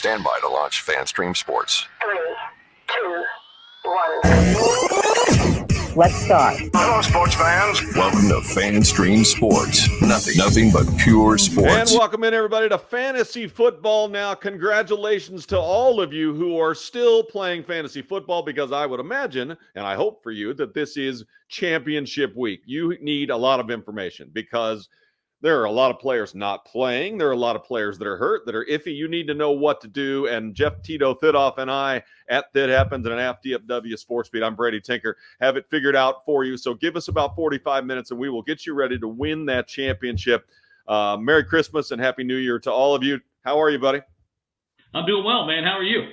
Stand by to launch FanStream Sports. 3, 2, 1. Let's start. Hello, sports fans. Welcome to FanStream Sports. Nothing but pure sports. And welcome in, everybody, to Fantasy Football. Now, congratulations to all of you who are still playing fantasy football, because I would imagine, and I hope for you, that this is championship week. You need a lot of information because there are a lot of players not playing. There are a lot of players that are hurt, that are iffy. You need to know what to do. And Jeff Tito Thidoff and I at That Happens and at DFW Sports Beat, I'm Brady Tinker, have it figured out for you. So give us about 45 minutes and we will get you ready to win that championship. Merry Christmas and Happy New Year to all of you. How are you, buddy? I'm doing well, man. How are you?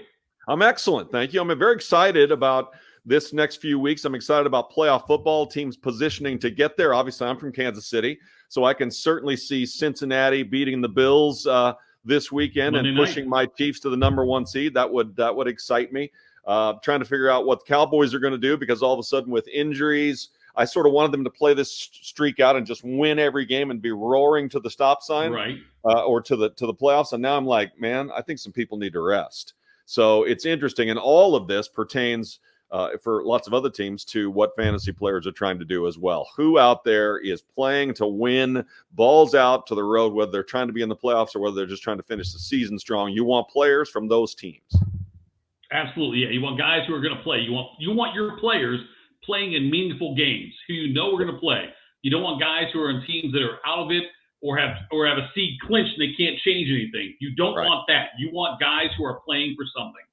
I'm excellent. Thank you. I'm very excited about this next few weeks. I'm excited about playoff football, teams positioning to get there. Obviously, I'm from Kansas City, so I can certainly see Cincinnati beating the Bills this weekend and pushing my Chiefs to the number 1 seed. That would excite me. Trying to figure out what the Cowboys are going to do, because all of a sudden with injuries, I sort of wanted them to play this streak out and just win every game and be roaring to the stop sign, right? Or to the playoffs. And now I'm like, man, I think some people need to rest. So it's interesting, and all of this pertains for lots of other teams to what fantasy players are trying to do as well. Who out there is playing to win, balls out to the road, whether they're trying to be in the playoffs or whether they're just trying to finish the season strong. You want players from those teams. Absolutely, yeah. You want guys who are going to play. You want your players playing in meaningful games who you know are going to play. You don't want guys who are in teams that are out of it or have a seed clinched and they can't change anything. You don't want that. You want guys who are playing for something.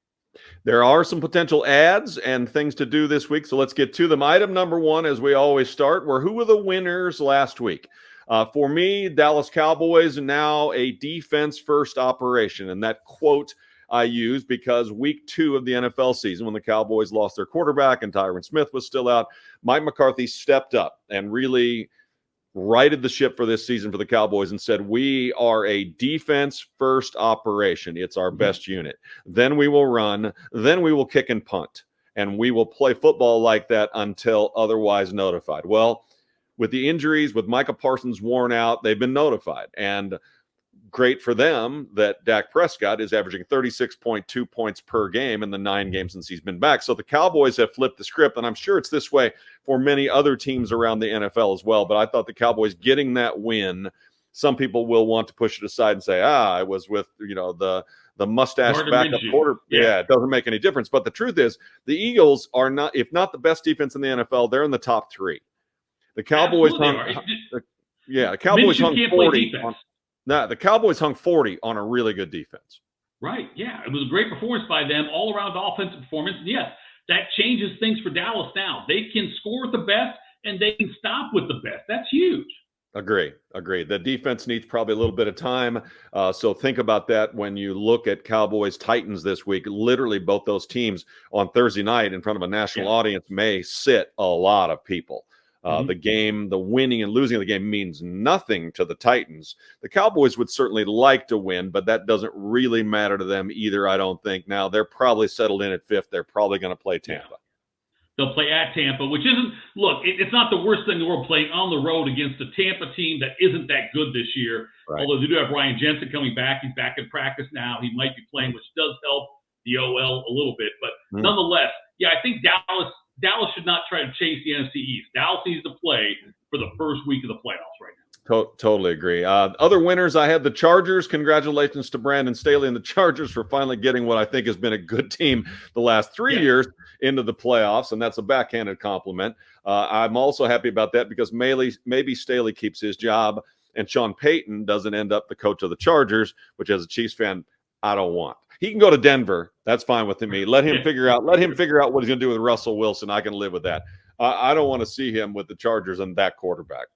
There are some potential ads and things to do this week, so let's get to them. Item number 1, as we always start, were who were the winners last week? For me, Dallas Cowboys, now a defense-first operation, and that quote I use because week 2 of the NFL season, when the Cowboys lost their quarterback and Tyron Smith was still out, Mike McCarthy stepped up and really righted the ship for this season for the Cowboys and said, we are a defense-first operation. It's our best unit. Then we will run. Then we will kick and punt. And we will play football like that until otherwise notified. Well, with the injuries, with Micah Parsons worn out, they've been notified. And great for them that Dak Prescott is averaging 36.2 points per game in the 9 games since he's been back. So the Cowboys have flipped the script, and I'm sure it's this way for many other teams around the NFL as well. But I thought the Cowboys getting that win, some people will want to push it aside and say, I was with, the mustache backup quarter. Yeah, it doesn't make any difference. But the truth is, the Eagles are not, if not the best defense in the NFL, they're in the top 3. The Cowboys the Cowboys hung 40. The Cowboys hung 40 on a really good defense. Right, yeah. It was a great performance by them, all-around offensive performance. And yes, that changes things for Dallas now. They can score with the best, and they can stop with the best. That's huge. Agree. The defense needs probably a little bit of time. So think about that when you look at Cowboys-Titans this week. Literally both those teams on Thursday night in front of a national audience may sit a lot of people. The winning and losing of the game means nothing to the Titans. The Cowboys would certainly like to win, but that doesn't really matter to them either, I don't think. Now, they're probably settled in at 5th. They're probably going to play Tampa. Yeah. They'll play at Tampa, which isn't – look, it's not the worst thing in the world playing on the road against a Tampa team that isn't that good this year. Right. Although they do have Ryan Jensen coming back. He's back in practice now. He might be playing, which does help the OL a little bit. But nonetheless, I think Dallas should not try to chase the NFC East. Dallas needs to play for the first week of the playoffs right now. Totally agree. Other winners, I had the Chargers. Congratulations to Brandon Staley and the Chargers for finally getting what I think has been a good team the last 3 years into the playoffs, and that's a backhanded compliment. I'm also happy about that because maybe Staley keeps his job and Sean Payton doesn't end up the coach of the Chargers, which as a Chiefs fan, I don't want. He can go to Denver. That's fine with me. Let him figure out what he's going to do with Russell Wilson. I can live with that. I don't want to see him with the Chargers and that quarterback.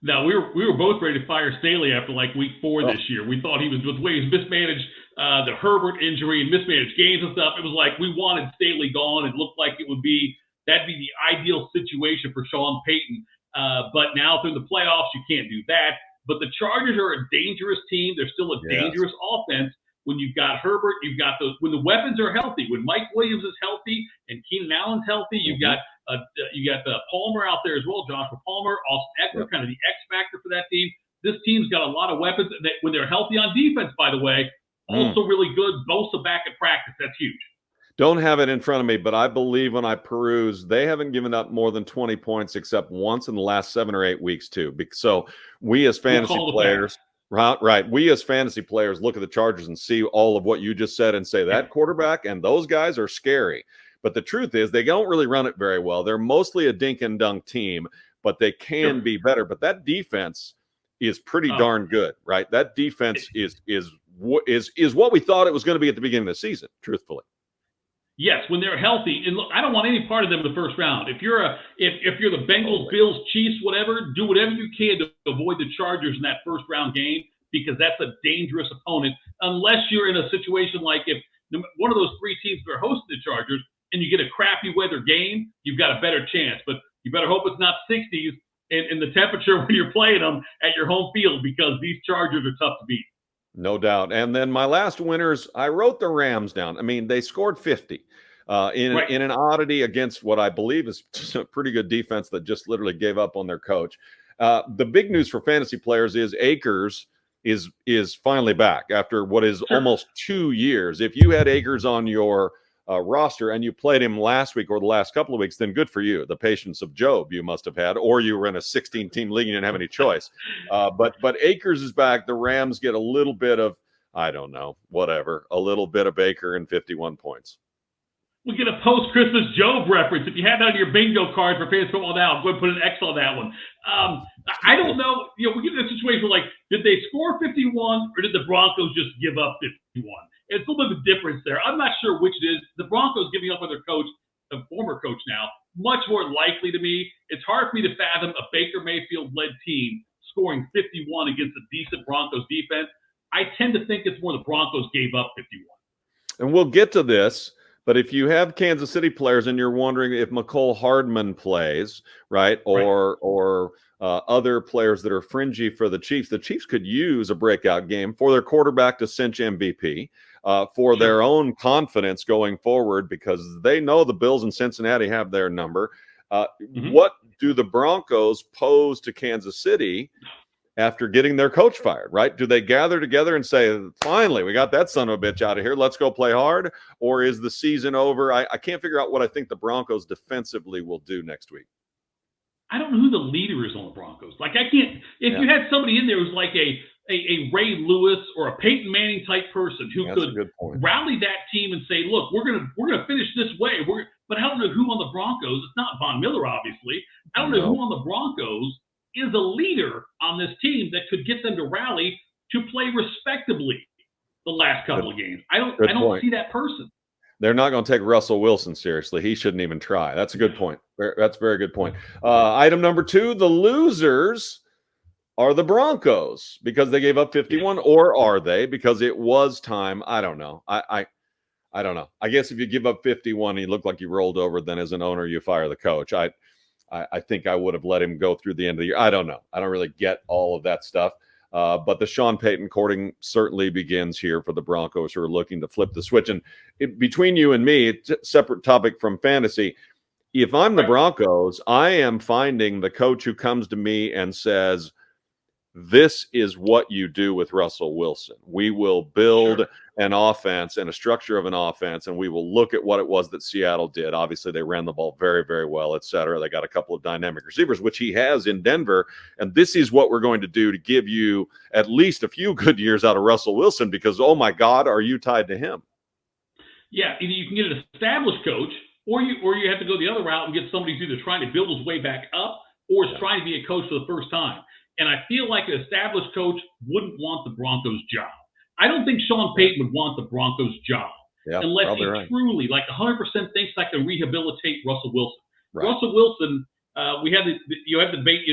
Now, we were both ready to fire Staley after like week 4 this year. We thought he was, with the way he's mismanaged the Herbert injury and mismanaged games and stuff, it was like we wanted Staley gone. It looked like that'd be the ideal situation for Sean Payton. But now through the playoffs, you can't do that. But the Chargers are a dangerous team. They're still a dangerous offense. When you've got Herbert, when the weapons are healthy, when Mike Williams is healthy and Keenan Allen's healthy, you've got Palmer out there as well, Joshua Palmer, Austin Eckler, kind of the X factor for that team. This team's got a lot of weapons that when they're healthy on defense, by the way, also really good. Bosa back at practice. That's huge. Don't have it in front of me, but I believe when I peruse, they haven't given up more than 20 points except once in the last 7 or 8 weeks too. So we as fantasy players, right? We as fantasy players look at the Chargers and see all of what you just said and say that quarterback and those guys are scary. But the truth is they don't really run it very well. They're mostly a dink and dunk team, but they can be better. But that defense is pretty darn good, right? That defense is what we thought it was going to be at the beginning of the season, truthfully. Yes, when they're healthy, and look, I don't want any part of them in the first round. If you're the Bengals, Bills, Chiefs, whatever, do whatever you can to avoid the Chargers in that first round game because that's a dangerous opponent. Unless you're in a situation like if one of those 3 teams that are hosting the Chargers and you get a crappy weather game, you've got a better chance. But you better hope it's not 60s in the temperature when you're playing them at your home field because these Chargers are tough to beat. No doubt. And then my last winners, I wrote the Rams down. I mean, they scored 50 in an oddity against what I believe is a pretty good defense that just literally gave up on their coach. The big news for fantasy players is Akers is finally back after what is almost 2 years. If you had Akers on your roster and you played him last week or the last couple of weeks, then good for you. The patience of Job you must have had, or you were in a 16-team league and you didn't have any choice. But Akers is back. The Rams get a little bit of, I don't know, whatever, a little bit of Baker and 51 points. We get a post-Christmas Job reference. If you had that on your bingo card for Fantasy Football Now, I'm going to put an X on that one. I don't know. We get in a situation where, did they score 51 or did the Broncos just give up 51? It's a little bit of a difference there. I'm not sure which it is. The Broncos giving up on their coach, the former coach now, much more likely to me. It's hard for me to fathom a Baker Mayfield-led team scoring 51 against a decent Broncos defense. I tend to think it's more the Broncos gave up 51. And we'll get to this. But if you have Kansas City players and you're wondering if McCole Hardman plays, right, or other players that are fringy for the Chiefs could use a breakout game for their quarterback to cinch MVP, for their own confidence going forward because they know the Bills in Cincinnati have their number. What do the Broncos pose to Kansas City after getting their coach fired, right? Do they gather together and say, finally, we got that son of a bitch out of here. Let's go play hard. Or is the season over? I can't figure out what I think the Broncos defensively will do next week. I don't know who the leader is on the Broncos. I can't, if you had somebody in there who's like a Ray Lewis or a Peyton Manning type person who could rally that team and say, look, we're gonna finish this way. But I don't know who on the Broncos. It's not Von Miller, obviously. I don't know who on the Broncos is a leader on this team that could get them to rally to play respectably the last couple of games. I don't see that person. They're not going to take Russell Wilson seriously. He shouldn't even try. That's a good point. That's a very good point. Item number 2, the losers are the Broncos because they gave up 51, or are they because it was time? I don't know. I don't know. I guess if you give up 51 and you look like you rolled over, then as an owner, you fire the coach. I think I would have let him go through the end of the year. I don't know. I don't really get all of that stuff. But the Sean Payton courting certainly begins here for the Broncos who are looking to flip the switch. And between you and me, it's a separate topic from fantasy. If I'm the Broncos, I am finding the coach who comes to me and says, this is what you do with Russell Wilson. We will build an offense and a structure of an offense, and we will look at what it was that Seattle did. Obviously, they ran the ball very, very well, et cetera. They got a couple of dynamic receivers, which he has in Denver, and this is what we're going to do to give you at least a few good years out of Russell Wilson because, oh, my God, are you tied to him? Yeah, either you can get an established coach, or you have to go the other route and get somebody who's either trying to build his way back up or is trying to be a coach for the first time. And I feel like an established coach wouldn't want the Broncos' job. I don't think Sean Payton would want the Broncos' job unless he truly, 100% thinks I can rehabilitate Russell Wilson. Right. Russell Wilson, you had the debate,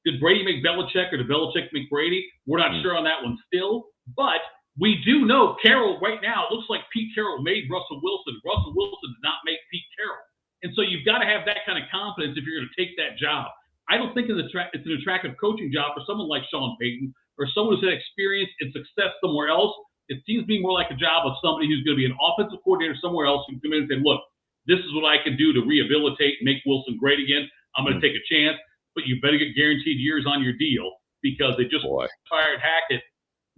did Brady make Belichick or did Belichick make Brady? We're not sure on that one still. But we do know Carroll right now, it looks like Pete Carroll made Russell Wilson. Russell Wilson did not make Pete Carroll. And so you've got to have that kind of confidence if you're going to take that job. I don't think it's an attractive coaching job for someone like Sean Payton or someone who's had experience and success somewhere else. It seems to be more like a job of somebody who's going to be an offensive coordinator somewhere else who can come in and say, look, this is what I can do to rehabilitate and make Wilson great again. I'm going to take a chance, but you better get guaranteed years on your deal because they just fired Hackett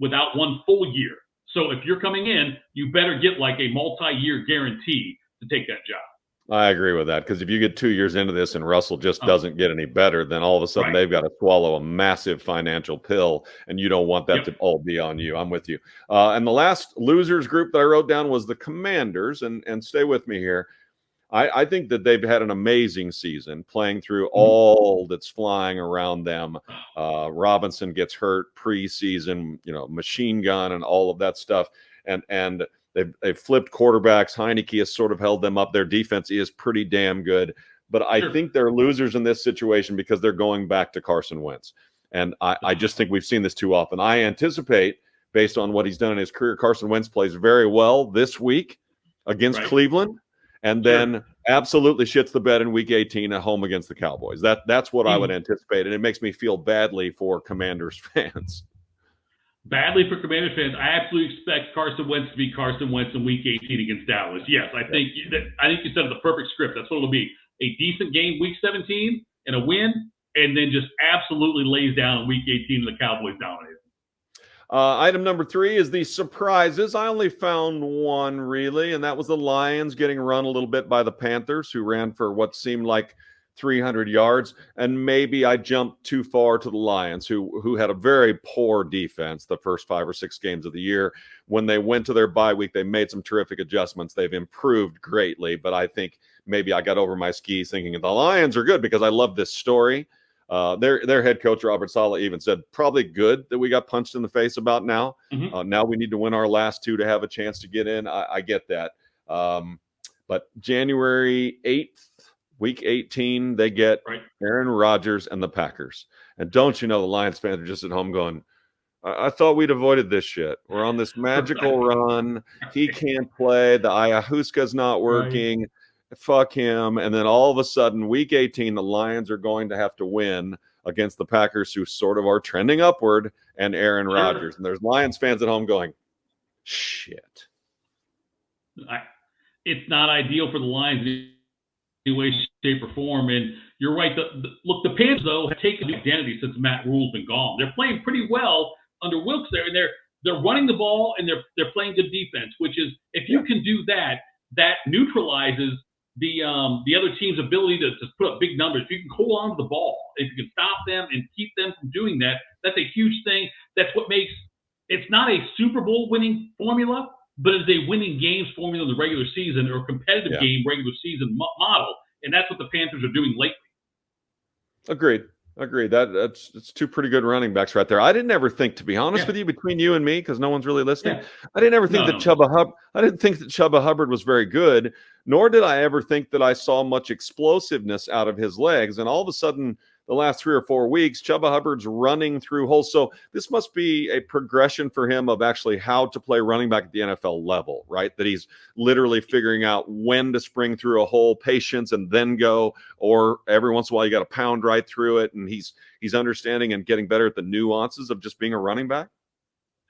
without one full year. So if you're coming in, you better get like a multi-year guarantee to take that job. I agree with that, because if you get 2 years into this and Russell just doesn't get any better, then all of a sudden they've got to swallow a massive financial pill, and you don't want that to all be on you. I'm with you. And the last losers group that I wrote down was the Commanders, and stay with me here. I think that they've had an amazing season playing through all that's flying around them. Robinson gets hurt preseason, machine gun and all of that stuff. And they've flipped quarterbacks. Heineke has sort of held them up. Their defense is pretty damn good. But I think they're losers in this situation because they're going back to Carson Wentz. And I just think we've seen this too often. I anticipate, based on what he's done in his career, Carson Wentz plays very well this week against Cleveland. And then absolutely shits the bed in week 18 at home against the Cowboys. That's what I would anticipate. And it makes me feel badly for Commanders fans. Badly for Commanders fans. I absolutely expect Carson Wentz to be Carson Wentz in week 18 against Dallas. Yes, I think you said the perfect script. That's what it'll be. A decent game week 17 and a win, and then just absolutely lays down in week 18 and the Cowboys dominate. Item number 3 is the surprises. I only found one, really, and that was the Lions getting run a little bit by the Panthers, who ran for what seemed like 300 yards. And maybe I jumped too far to the Lions, who had a very poor defense the first 5 or 6 games of the year. When they went to their bye week, they made some terrific adjustments. They've improved greatly, but I think maybe I got over my skis thinking the Lions are good because I love this story. Their head coach, Robert Saleh, even said, probably good that we got punched in the face about now. Now we need to win our last 2 to have a chance to get in. I get that. But January 8th, week 18, they get Aaron Rodgers and the Packers. And don't you know, the Lions fans are just at home going, I thought we'd avoided this shit. We're on this magical run. He can't play. The ayahuasca's not working. Fuck him. And then all of a sudden, week 18, the Lions are going to have to win against the Packers, who sort of are trending upward, and Aaron Rodgers. And there's Lions fans at home going, shit. It's not ideal for the Lions in any way, shape, or form. And you're right. Look, the Panthers, though, have taken the identity since Matt Rule's been gone. They're playing pretty well under Wilkes there, and they're running the ball, and they're playing good defense, which is, if you can do that, that neutralizes the other team's ability to put up big numbers. If you can hold on to the ball, if you can stop them and keep them from doing that, that's a huge thing. That's what makes it's not a Super Bowl winning formula, but it's a winning games formula in the regular season, or competitive game regular season model, and that's what the Panthers are doing lately. Agreed. That's 2 pretty good running backs right there. I didn't ever think, to be honest with you, between you and me, because no one's really listening, I didn't ever think that Chuba Hubbard was very good, nor did I ever think that I saw much explosiveness out of his legs. And all of a sudden, the last 3 or 4 weeks, Chuba Hubbard's running through holes. So this must be a progression for him of actually how to play running back at the NFL level, right? That he's literally figuring out when to spring through a hole, patience, and then go, or every once in a while you got to pound right through it. And he's understanding and getting better at the nuances of just being a running back.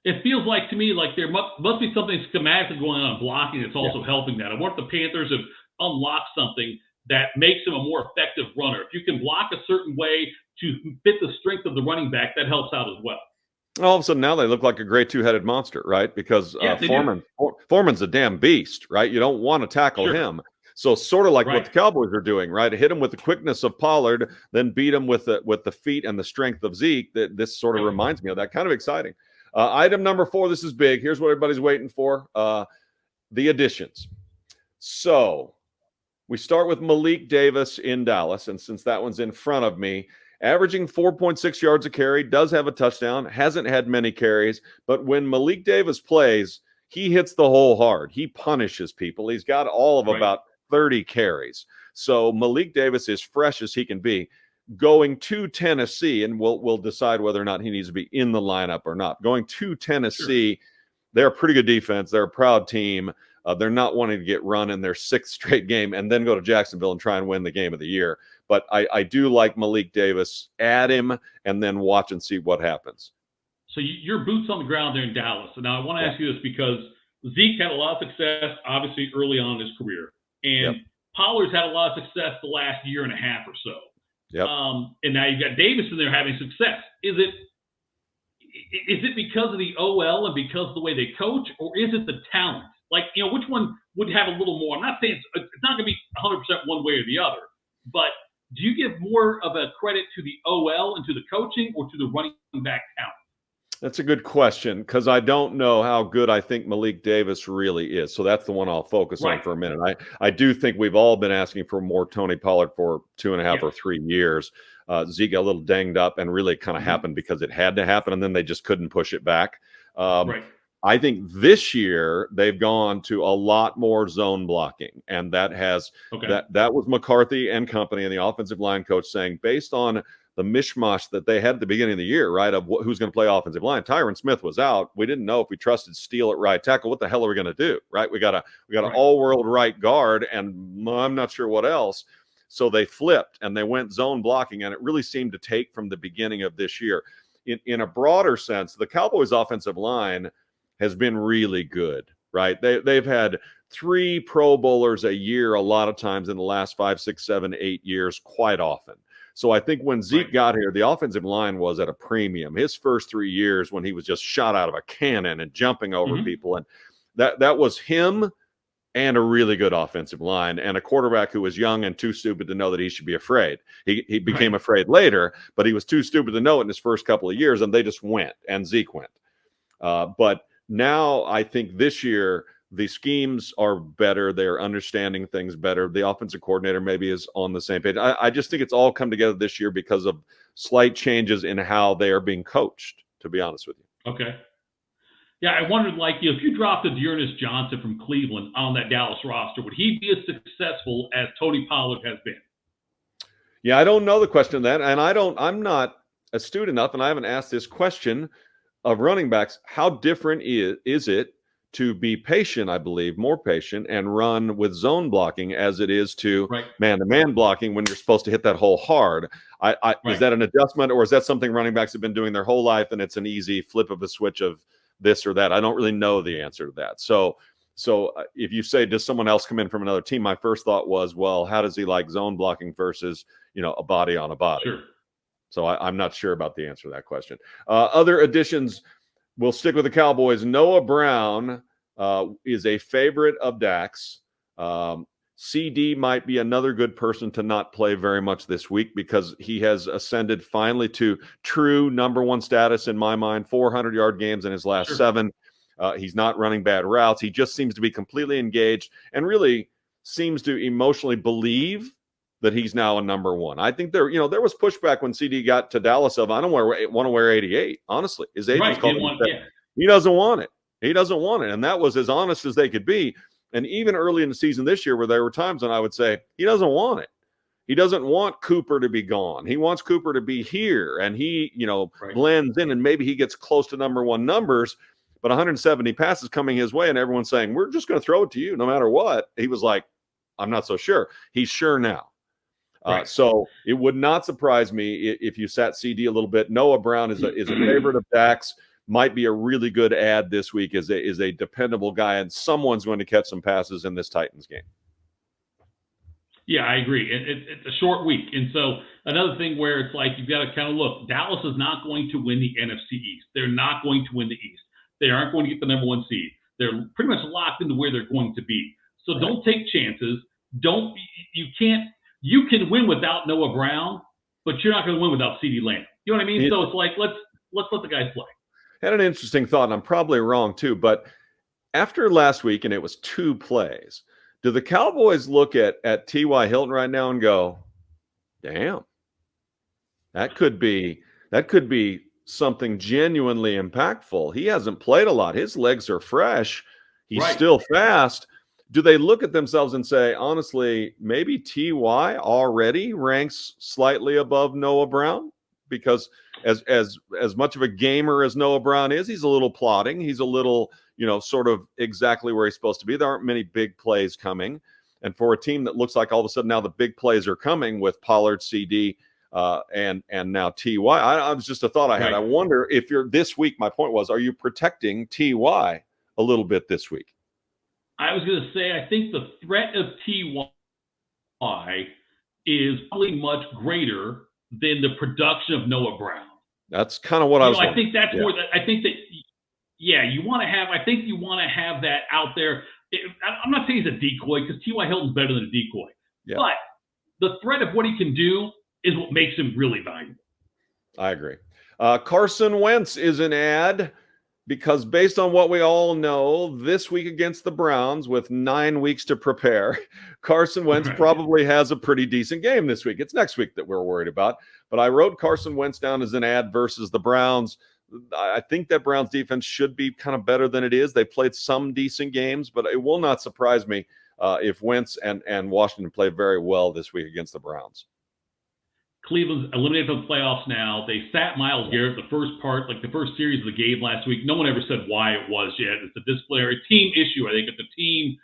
It feels like to me like there must be something schematically going on blocking that's also helping that. I wonder if the Panthers have unlocked something that makes him a more effective runner. If you can block a certain way to fit the strength of the running back, that helps out as well. All of a sudden now they look like a great 2-headed monster, right? Because Foreman's a damn beast, right? You don't want to tackle him. So sort of like what the Cowboys are doing, right? Hit him with the quickness of Pollard, then beat him with the feet and the strength of Zeke. This sort of reminds me of that. Kind of exciting. Item number 4, this is big. Here's what everybody's waiting for. The additions. So we start with Malik Davis in Dallas, and since that one's in front of me, averaging 4.6 yards a carry, does have a touchdown, hasn't had many carries, but when Malik Davis plays, he hits the hole hard. He punishes people. He's got all of about 30 carries. So Malik Davis is fresh as he can be. Going to Tennessee, and we'll decide whether or not he needs to be in the lineup or not. Going to Tennessee, they're a pretty good defense. They're a proud team. They're not wanting to get run in their 6th straight game and then go to Jacksonville and try and win the game of the year. But I do like Malik Davis. Add him and then watch and see what happens. So your boots on the ground there in Dallas. And now I want to ask you this because Zeke had a lot of success, obviously, early on in his career. And Pollard's had a lot of success the last year and a half or so. And now you've got Davis in there having success. Is is it because of the OL and because of the way they coach, or is it the talent? Like, which one would have a little more? I'm not saying it's not going to be 100% one way or the other, but do you give more of a credit to the OL and to the coaching, or to the running back talent? That's a good question, because I don't know how good I think Malik Davis really is. So that's the one I'll focus on for a minute. I do think we've all been asking for more Tony Pollard for 2.5 or 3 years. Zeke got a little danged up, and really kind of happened because it had to happen, and then they just couldn't push it back. I think this year they've gone to a lot more zone blocking, and that has that was McCarthy and company and the offensive line coach saying, based on the mishmash that they had at the beginning of the year, right, of who's going to play offensive line. Tyron Smith was out. We didn't know if we trusted Steele at right tackle. What the hell are we going to do, right? We got an all-world right guard, and I'm not sure what else. So they flipped, and they went zone blocking, and it really seemed to take from the beginning of this year. In a broader sense, the Cowboys' offensive line has been really good, right? They've had 3 Pro Bowlers a year a lot of times in the last 5, 6, 7, 8 years, quite often. So I think when Zeke got here, the offensive line was at a premium. His first 3 years, when he was just shot out of a cannon and jumping over people, and that was him and a really good offensive line and a quarterback who was young and too stupid to know that he should be afraid. He became afraid later, but he was too stupid to know it in his first couple of years, and they just went, and Zeke went. But now I think this year the schemes are better. They're understanding things better. The offensive coordinator maybe is on the same page. I just think it's all come together this year because of slight changes in how they are being coached, to be honest with you. Okay. Yeah, I wondered, like, if you dropped a Dearness Johnson from Cleveland on that Dallas roster, would he be as successful as Tony Pollard has been? Yeah, I don't know the question of that, and I'm not astute enough, and I haven't asked this question of running backs. How different is it to be patient, I believe, more patient, and run with zone blocking as it is to man-to-man blocking when you're supposed to hit that hole hard? Is that an adjustment, or is that something running backs have been doing their whole life, and it's an easy flip of a switch of this or that? I don't really know the answer to that. So if you say, does someone else come in from another team, my first thought was, well, how does he like zone blocking versus, a body on a body? Sure. So I'm not sure about the answer to that question. Other additions, we'll stick with the Cowboys. Noah Brown is a favorite of Dak's. CD might be another good person to not play very much this week because he has ascended finally to true number one status in my mind, 400-yard games in his last 7. He's not running bad routes. He just seems to be completely engaged and really seems to emotionally believe that he's now a number one. I think there was pushback when CD got to Dallas of, I don't want to wear 88. Honestly, his agent called him. He doesn't want it. He doesn't want it. And that was as honest as they could be. And even early in the season this year, where there were times when I would say, he doesn't want it. He doesn't want Cooper to be gone. He wants Cooper to be here. And he, blends in, and maybe he gets close to number one numbers, but 170 passes coming his way, and everyone's saying, we're just going to throw it to you no matter what. He was like, I'm not so sure. He's sure now. So it would not surprise me if you sat CD a little bit. Noah Brown is a favorite of Dak's. Might be a really good ad this week. Is a dependable guy, and someone's going to catch some passes in this Titans game. Yeah, I agree. It's a short week. And so another thing where it's like you've got to kind of look, Dallas is not going to win the NFC East. They're not going to win the East. They aren't going to get the number one seed. They're pretty much locked into where they're going to be. So don't take chances. You can win without Noah Brown, but you're not going to win without CeeDee Lamb. You know what I mean? So it's like, let's let the guys play. Had an interesting thought, and I'm probably wrong too, but after last week, and it was 2 plays, do the Cowboys look at T.Y. Hilton right now and go, damn, that could be something genuinely impactful? He hasn't played a lot. His legs are fresh. He's still fast. Do they look at themselves and say, honestly, maybe T.Y. already ranks slightly above Noah Brown? Because as much of a gamer as Noah Brown is, he's a little plodding. He's a little, sort of exactly where he's supposed to be. There aren't many big plays coming. And for a team that looks like all of a sudden now the big plays are coming with Pollard, CD, and now T.Y. I was just a thought I had. I wonder if you're this week, my point was, are you protecting T.Y. a little bit this week? I was going to say, I think the threat of T.Y. is probably much greater than the production of Noah Brown. That's kind of what I was I think that's where I think that, you want to have, I think you want to have that out there. I'm not saying he's a decoy, because T.Y. Hilton's better than a decoy. Yeah. But the threat of what he can do is what makes him really valuable. I agree. Carson Wentz is an ad, because based on what we all know, this week against the Browns, with 9 weeks to prepare, Carson Wentz probably has a pretty decent game this week. It's next week that we're worried about. But I wrote Carson Wentz down as an ad versus the Browns. I think that Browns defense should be kind of better than it is. They played some decent games, but it will not surprise me if Wentz and Washington play very well this week against the Browns. Cleveland's eliminated from the playoffs now. They sat Myles Garrett the first series of the game last week. No one ever said why it was yet. It's a disciplinary team issue. I think it's a team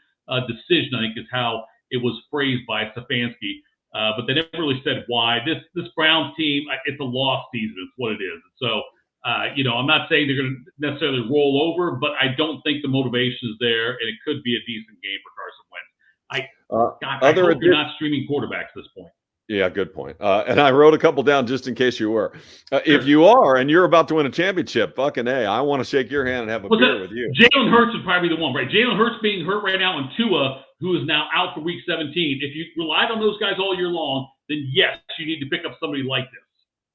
decision, I think, is how it was phrased by Stefanski. But they never really said why. This Browns team, it's a lost season. It's what it is. So, I'm not saying they're going to necessarily roll over, but I don't think the motivation is there, and it could be a decent game for Carson Wentz. I hope you're not streaming quarterbacks at this point. Yeah, good point. And I wrote a couple down just in case you were. If you are and you're about to win a championship, fucking A, I want to shake your hand and have a beer with you. Jalen Hurts would probably be the one, right? Jalen Hurts being hurt right now, and Tua, who is now out for week 17. If you relied on those guys all year long, then yes, you need to pick up somebody like this.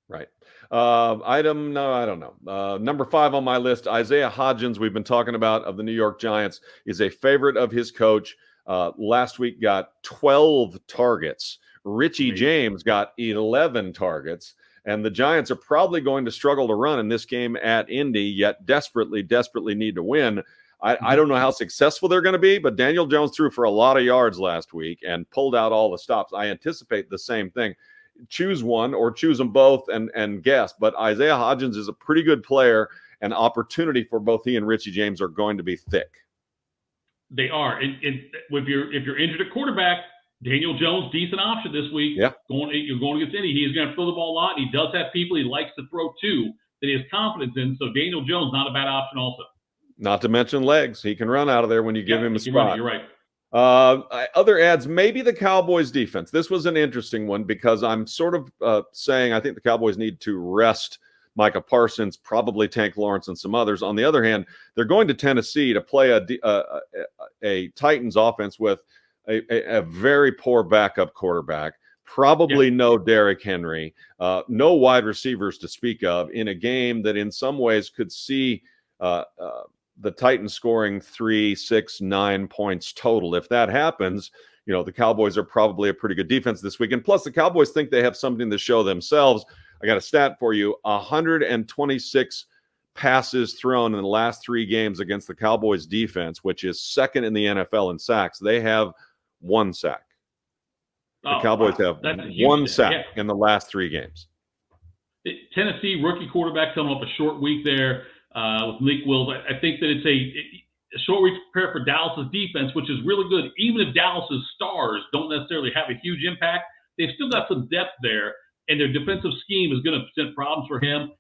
Right. I don't know. Number 5 on my list, Isaiah Hodgins, we've been talking about, of the New York Giants, is a favorite of his coach. Last week got 12 targets. Richie James got 11 targets, and the Giants are probably going to struggle to run in this game at Indy, yet desperately need to win. I don't know how successful they're going to be, but Daniel Jones threw for a lot of yards last week and pulled out all the stops. I anticipate the same thing. Choose one or choose them both and guess, but Isaiah Hodgins is a pretty good player, and opportunity for both he and Richie James are going to be thick. They are. And if you're injured at quarterback, Daniel Jones, decent option this week. Yeah. You're going against Indy. He's going to throw the ball a lot. He does have people he likes to throw to that he has confidence in. So Daniel Jones, not a bad option also. Not to mention legs. He can run out of there when you give him a spot. You're right. Other ads, maybe the Cowboys defense. This was an interesting one, because I'm sort of saying I think the Cowboys need to rest Micah Parsons, probably Tank Lawrence, and some others. On the other hand, they're going to Tennessee to play a Titans offense with a very poor backup quarterback, probably no Derrick Henry, no wide receivers to speak of, in a game that in some ways could see the Titans scoring 3, 6, 9 points total. If that happens, the Cowboys are probably a pretty good defense this week. And plus, the Cowboys think they have something to show themselves. I got a stat for you: 126 passes thrown in the last 3 games against the Cowboys defense, which is second in the NFL in sacks. They have 1 sack. The Cowboys have 1 sack in the last 3 games. Tennessee rookie quarterback coming off a short week there with Malik Willis. I think that it's a short week to prepare for Dallas's defense, which is really good. Even if Dallas's stars don't necessarily have a huge impact, they've still got some depth there, and their defensive scheme is going to present problems for him.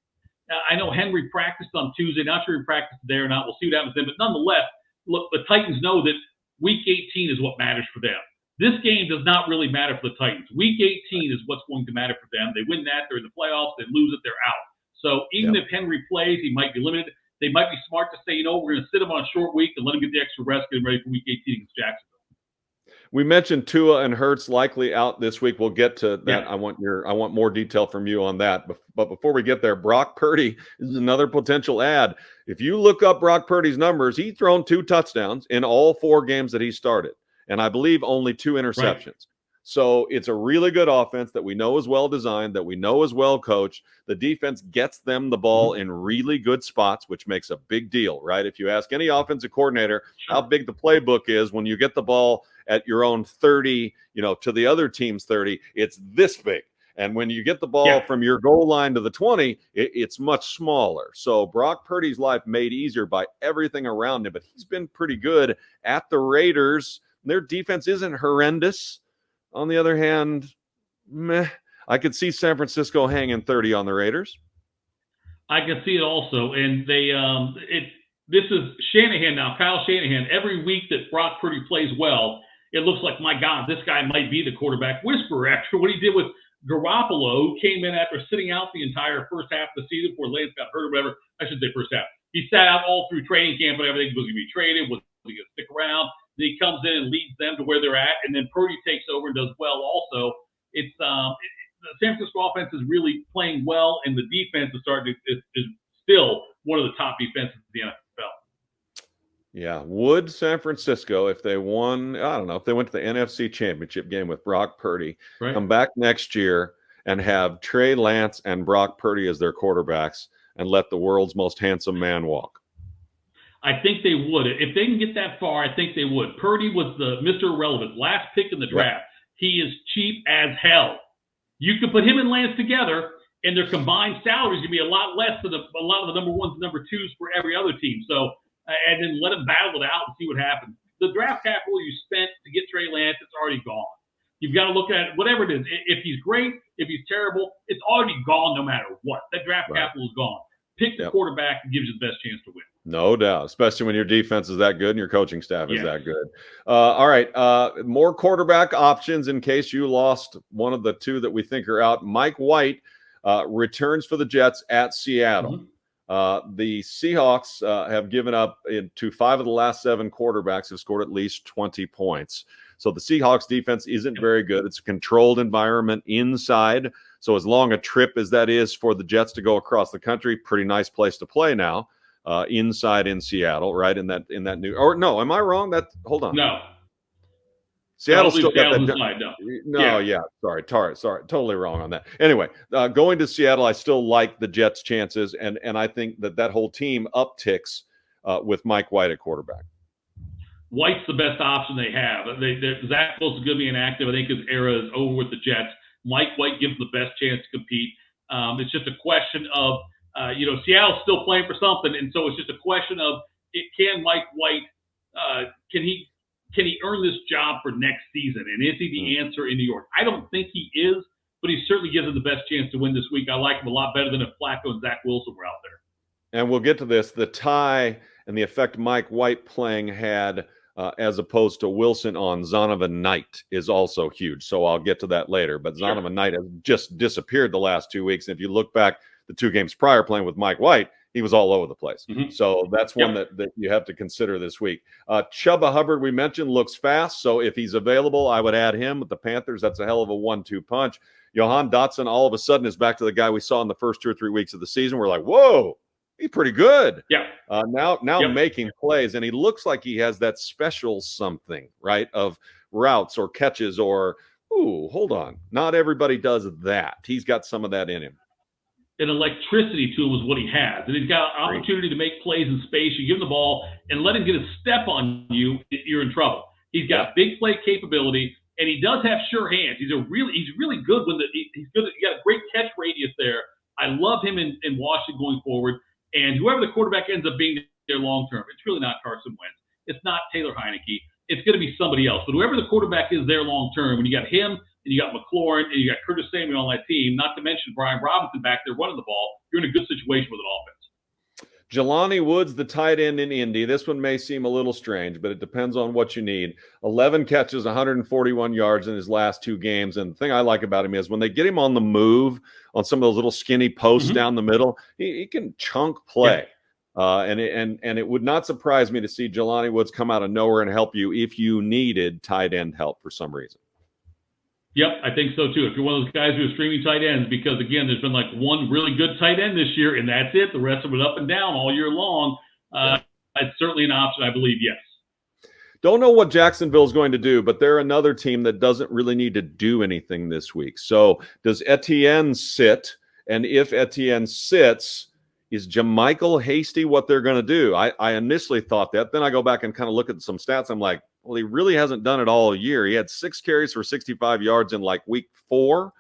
I know Henry practiced on Tuesday. Not sure he practiced today or not. We'll see what happens then. But nonetheless, look, the Titans know that Week 18 is what matters for them. This game does not really matter for the Titans. Week 18 is what's going to matter for them. They win that, they're in the playoffs. They lose it, they're out. So even if Henry plays, he might be limited. They might be smart to say, we're going to sit him on a short week and let him get the extra rest, get him ready for Week 18 against Jacksonville. We mentioned Tua and Hurts likely out this week. We'll get to that. Yeah. I want more detail from you on that. But before we get there, Brock Purdy is another potential ad. If you look up Brock Purdy's numbers, he's thrown 2 touchdowns in all 4 games that he started, and I believe only 2 interceptions. Right. So it's a really good offense that we know is well designed, that we know is well coached. The defense gets them the ball in really good spots, which makes a big deal, right? If you ask any offensive coordinator how big the playbook is when you get the ball at your own 30, to the other team's 30, it's this big. And when you get the ball from your goal line to the 20, it's much smaller. So Brock Purdy's life made easier by everything around him, but he's been pretty good at the Raiders. Their defense isn't horrendous. On the other hand, I could see San Francisco hanging 30 on the Raiders. I can see it also. And this is Shanahan now, Kyle Shanahan. Every week that Brock Purdy plays well, it looks like, my God, this guy might be the quarterback whisperer after what he did with Garoppolo came in after sitting out the entire first half of the season before Lance got hurt or whatever. I should say first half. He sat out all through training camp and everything. Was going to be traded? Was he going to stick around? Then he comes in and leads them to where they're at, and then Purdy takes over and does well also. It's the San Francisco offense is really playing well, and the defense is still one of the top defenses in the NFL. Yeah, would San Francisco, if they won, I don't know, if they went to the NFC Championship game with Brock Purdy, come back next year and have Trey Lance and Brock Purdy as their quarterbacks and let the world's most handsome man walk? I think they would. If they can get that far, I think they would. Purdy was the Mr. Irrelevant, last pick in the draft. He is cheap as hell. You could put him and Lance together, and their combined salaries would be a lot less than a lot of the number ones and number twos for every other team. So, and then let them battle it out and see what happens. The draft capital you spent to get Trey Lance, it's already gone. You've got to look at it, whatever it is. If he's great, if he's terrible, it's already gone no matter what. That draft capital is gone. Pick the quarterback that gives you the best chance to win. No doubt, especially when your defense is that good and your coaching staff is that good. All right, more quarterback options in case you lost one of the two that we think are out. Mike White returns for the Jets at Seattle. The Seahawks have given up to 5 of the last 7 quarterbacks have scored at least 20 points. So the Seahawks defense isn't very good. It's a controlled environment inside. So as long a trip as that is for the Jets to go across the country, pretty nice place to play now. Inside in Seattle, right? In that new, or no, am I wrong? Hold on. No. Seattle's still got that. Inside, Sorry, totally wrong on that. Anyway, going to Seattle, I still like the Jets' chances, and I think that whole team upticks with Mike White at quarterback. White's the best option they have. Zach Wilson's going to be inactive. I think his era is over with the Jets. Mike White gives them the best chance to compete. It's just a question of, Seattle's still playing for something, and so it's just a question of can Mike White can he earn this job for next season, and is he the answer in New York? I don't think he is, but he certainly gives them the best chance to win this week. I like him a lot better than if Flacco and Zach Wilson were out there. And we'll get to this. The tie and the effect Mike White playing had as opposed to Wilson on Zonovan Knight is also huge. So I'll get to that later. But Zonovan Knight has just disappeared the last 2 weeks. And if you look back the 2 games prior playing with Mike White, he was all over the place. So that's one that you have to consider this week. Chuba Hubbard, we mentioned, looks fast. So if he's available, I would add him with the Panthers. That's a hell of a 1-2 punch. Johan Dotson all of a sudden is back to the guy we saw in the first 2 or 3 weeks of the season. We're like, whoa, he's pretty good. Now making plays, and he looks like he has that special something, right, of routes or catches or, hold on. Not everybody does that. He's got some of that in him. An electricity to him is what he has. And he's got an opportunity to make plays in space. You give him the ball and let him get a step on you, you're in trouble. He's got big play capability, and he does have sure hands. He's really good when he's good. He got a great catch radius there. I love him in Washington going forward. And whoever the quarterback ends up being there long term, it's really not Carson Wentz. It's not Taylor Heineke. It's going to be somebody else. But whoever the quarterback is there long term, when you got him, and you got McLaurin, and you got Curtis Samuel on that team, not to mention Brian Robinson back there running the ball, you're in a good situation with an offense. Jelani Woods, the tight end in Indy. This one may seem a little strange, but it depends on what you need. 11 catches, 141 yards in his last 2 games. And the thing I like about him is when they get him on the move on some of those little skinny posts down the middle, he can chunk play. And it would not surprise me to see Jelani Woods come out of nowhere and help you if you needed tight end help for some reason. Yep, I think so too. If you're one of those guys who are streaming tight ends, because again, there's been like one really good tight end this year, and that's it. The rest of it up and down all year long. It's certainly an option, I believe, yes. Don't know what Jacksonville's going to do, but they're another team that doesn't really need to do anything this week. So does Etienne sit? And if Etienne sits, is Jermichael Hasty what they're going to do? I initially thought that. Then I go back and kind of look at some stats. I'm like, well, he really hasn't done it all year. He had 6 carries for 65 yards in like week 4.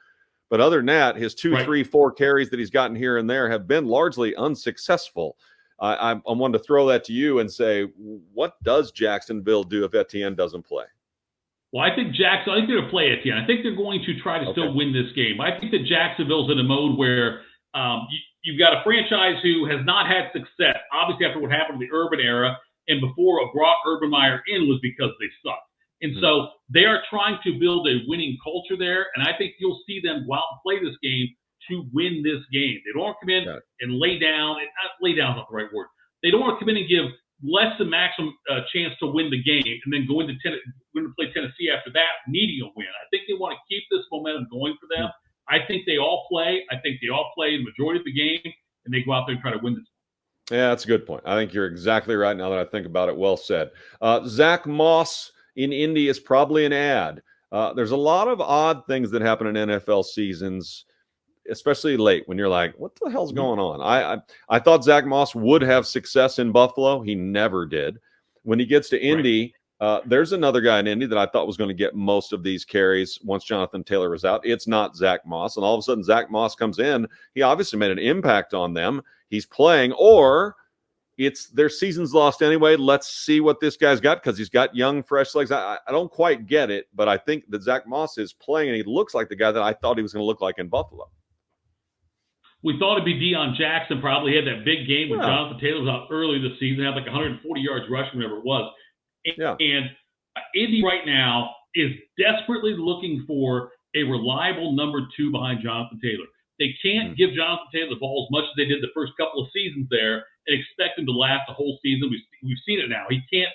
But other than that, his 2, 3, 4 carries that he's gotten here and there have been largely unsuccessful. I wanted to throw that to you and say, what does Jacksonville do if Etienne doesn't play? Well, I think they're going to play Etienne. I think they're going to try to still win this game. I think that Jacksonville's in a mode where you've got a franchise who has not had success, obviously after what happened in the Urban era, and before a brought Urban Meyer in was because they sucked. And so they are trying to build a winning culture there, and I think you'll see them go out and play this game to win this game. They don't want to come in and lay down, and not lay down is not the right word. They don't want to come in and give less than maximum chance to win the game and then go into play Tennessee after that, needing a win. I think they want to keep this momentum going for them. I think they all play. I think they all play the majority of the game, and they go out there and try to win this. Yeah, that's a good point. I think you're exactly right now that I think about it. Well said. Zach Moss in Indy is probably an ad. There's a lot of odd things that happen in NFL seasons, especially late when you're like, what the hell's going on? I thought Zach Moss would have success in Buffalo. He never did. When he gets to Indy, there's another guy in Indy that I thought was going to get most of these carries once Jonathan Taylor was out. It's not Zach Moss. And all of a sudden, Zach Moss comes in. He obviously made an impact on them. He's playing, or it's their season's lost anyway. Let's see what this guy's got because he's got young, fresh legs. I don't quite get it, but I think that Zach Moss is playing, and he looks like the guy that I thought he was going to look like in Buffalo. We thought it'd be Deion Jackson. Probably had that big game when Jonathan Taylor was out early this season, had like 140 yards rushing, whatever it was. And Indy right now is desperately looking for a reliable number 2 behind Jonathan Taylor. They can't give Jonathan Taylor the ball as much as they did the first couple of seasons there and expect him to last the whole season. We've seen it now. He can't.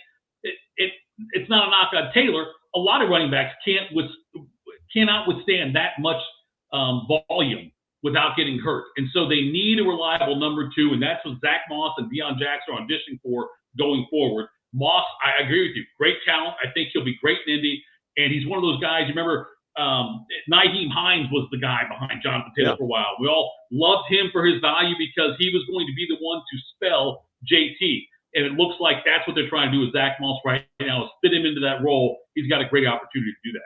It's not a knock on Taylor. A lot of running backs cannot withstand that much volume without getting hurt, and so they need a reliable number 2, and that's what Zach Moss and Deion Jackson are auditioning for going forward. Moss, I agree with you. Great talent. I think he'll be great in Indy, and he's one of those guys. You remember. Nyheim Hines was the guy behind Jonathan Taylor for a while. We all loved him for his value because he was going to be the one to spell JT. And it looks like that's what they're trying to do with Zach Moss right now, is fit him into that role. He's got a great opportunity to do that.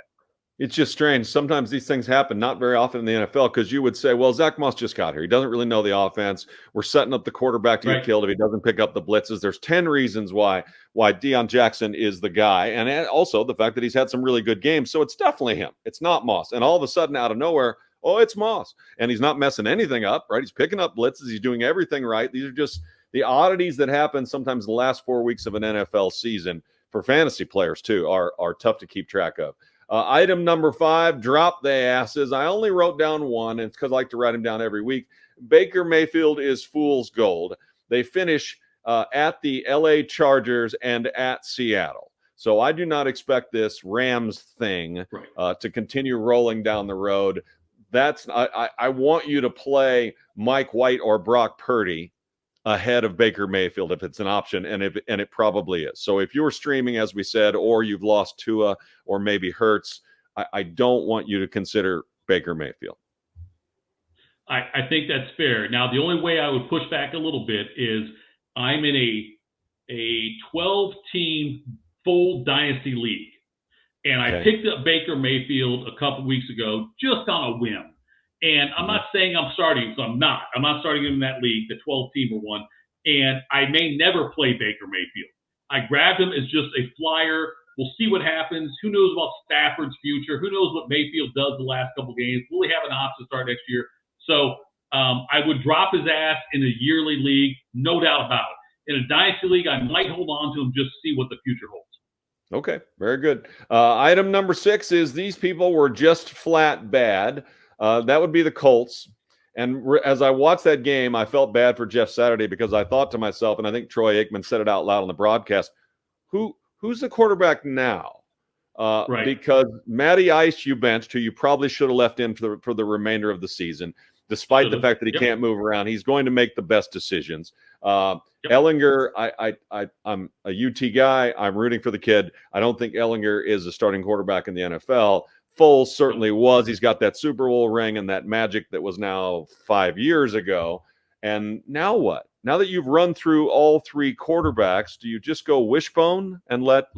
It's just strange. Sometimes these things happen, not very often in the NFL, because you would say, well, Zach Moss just got here. He doesn't really know the offense. We're setting up the quarterback to get killed if he doesn't pick up the blitzes. There's 10 reasons why Deion Jackson is the guy, and also the fact that he's had some really good games. So it's definitely him. It's not Moss. And all of a sudden, out of nowhere, oh, it's Moss. And he's not messing anything up, right? He's picking up blitzes. He's doing everything right. These are just the oddities that happen sometimes the last 4 weeks of an NFL season for fantasy players, too, are tough to keep track of. Item number 5, drop the asses. I only wrote down one, and it's because I like to write them down every week. Baker Mayfield is fool's gold. They finish at the LA Chargers and at Seattle. So I do not expect this Rams thing to continue rolling down the road. I want you to play Mike White or Brock Purdy ahead of Baker Mayfield if it's an option, and it probably is. So if you're streaming, as we said, or you've lost Tua or maybe Hurts, I don't want you to consider Baker Mayfield. I think that's fair. Now, the only way I would push back a little bit is I'm in a 12-team full dynasty league, and I picked up Baker Mayfield a couple weeks ago just on a whim. And I'm not saying I'm starting, so I'm not. I'm not starting him in that league, the 12-teamer one. And I may never play Baker Mayfield. I grabbed him as just a flyer. We'll see what happens. Who knows about Stafford's future? Who knows what Mayfield does the last couple games? Will he have an option to start next year? So I would drop his ass in a yearly league, no doubt about it. In a dynasty league, I might hold on to him just to see what the future holds. Okay, very good. Item number 6 is these people were just flat bad. That would be the Colts. And as I watched that game, I felt bad for Jeff Saturday because I thought to myself, and I think Troy Aikman said it out loud on the broadcast, who's the quarterback now? Because Matty Ice you benched, who you probably should have left in for the remainder of the season, despite the fact that he can't move around. He's going to make the best decisions. Ellinger, I'm a UT guy. I'm rooting for the kid. I don't think Ellinger is a starting quarterback in the NFL. Foles certainly was. He's got that Super Bowl ring and that magic that was now 5 years ago. And now what? Now that you've run through all 3 quarterbacks, do you just go wishbone and let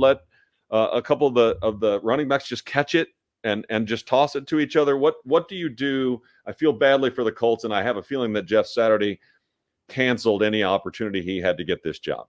a couple of the running backs just catch it and just toss it to each other? What do you do? I feel badly for the Colts, and I have a feeling that Jeff Saturday canceled any opportunity he had to get this job.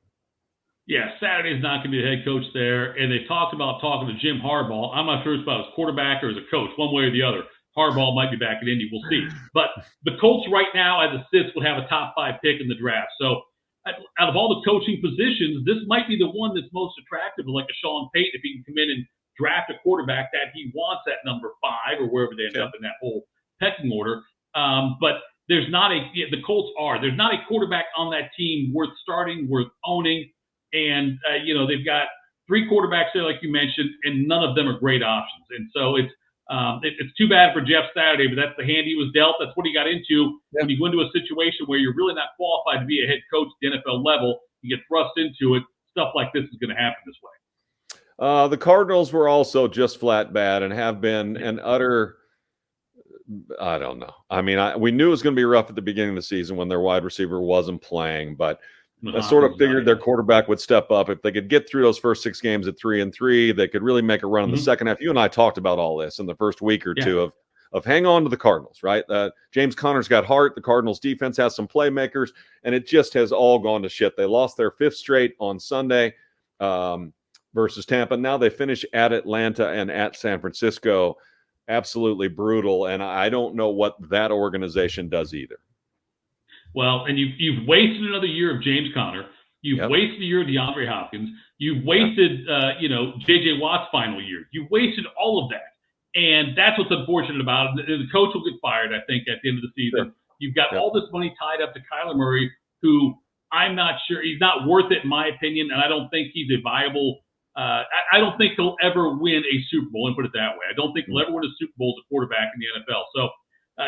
Yeah, Saturday's not going to be the head coach there. And they talked about talking to Jim Harbaugh. I'm not sure it's about his quarterback or as a coach, one way or the other. Harbaugh might be back in Indy. We'll see. But the Colts right now, as it sits, would have a top 5 pick in the draft. So out of all the coaching positions, this might be the one that's most attractive, like a Sean Payton, if he can come in and draft a quarterback that he wants at number 5 or wherever they end up in that whole pecking order. But there's not the Colts there's not a quarterback on that team worth starting, worth owning. And, they've got 3 quarterbacks there, like you mentioned, and none of them are great options. And so it's too bad for Jeff Saturday, but that's the hand he was dealt. That's what he got into. When you go into a situation where you're really not qualified to be a head coach at the NFL level, you get thrust into it. Stuff like this is going to happen this way. The Cardinals were also just flat bad and have been an utter – I don't know. I mean, we knew it was going to be rough at the beginning of the season when their wide receiver wasn't playing, but I sort of figured their quarterback would step up. If they could get through those first 6 games at 3-3, they could really make a run in the second half. You and I talked about all this in the first week or two of hang on to the Cardinals, right? James Conner's got heart. The Cardinals defense has some playmakers, and it just has all gone to shit. They lost their 5th straight on Sunday versus Tampa. Now they finish at Atlanta and at San Francisco. Absolutely brutal, and I don't know what that organization does either. Well, and you've wasted another year of James Conner. You've wasted a year of DeAndre Hopkins. You've wasted, J.J. Watt's final year. You've wasted all of that, and that's what's unfortunate about it. The coach will get fired, I think, at the end of the season. Sure. You've got all this money tied up to Kyler Murray, who I'm not sure he's not worth it in my opinion, and I don't think he's a viable. I don't think he'll ever win a Super Bowl, and put it that way. I don't think he'll ever win a Super Bowl as a quarterback in the NFL. So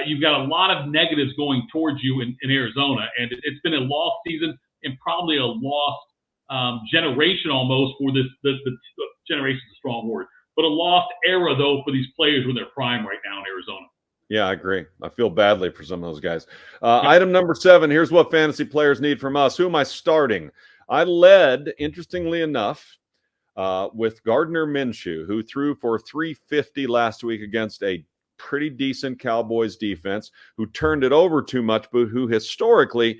you've got a lot of negatives going towards you in Arizona, and it's been a lost season and probably a lost generation almost for this. The generation is a strong word, but a lost era, though, for these players when they're prime right now in Arizona. Yeah, I agree. I feel badly for some of those guys. Item number 7, here's what fantasy players need from us. Who am I starting? I led, interestingly enough, with Gardner Minshew, who threw for 350 last week against a pretty decent Cowboys defense, who turned it over too much, but who historically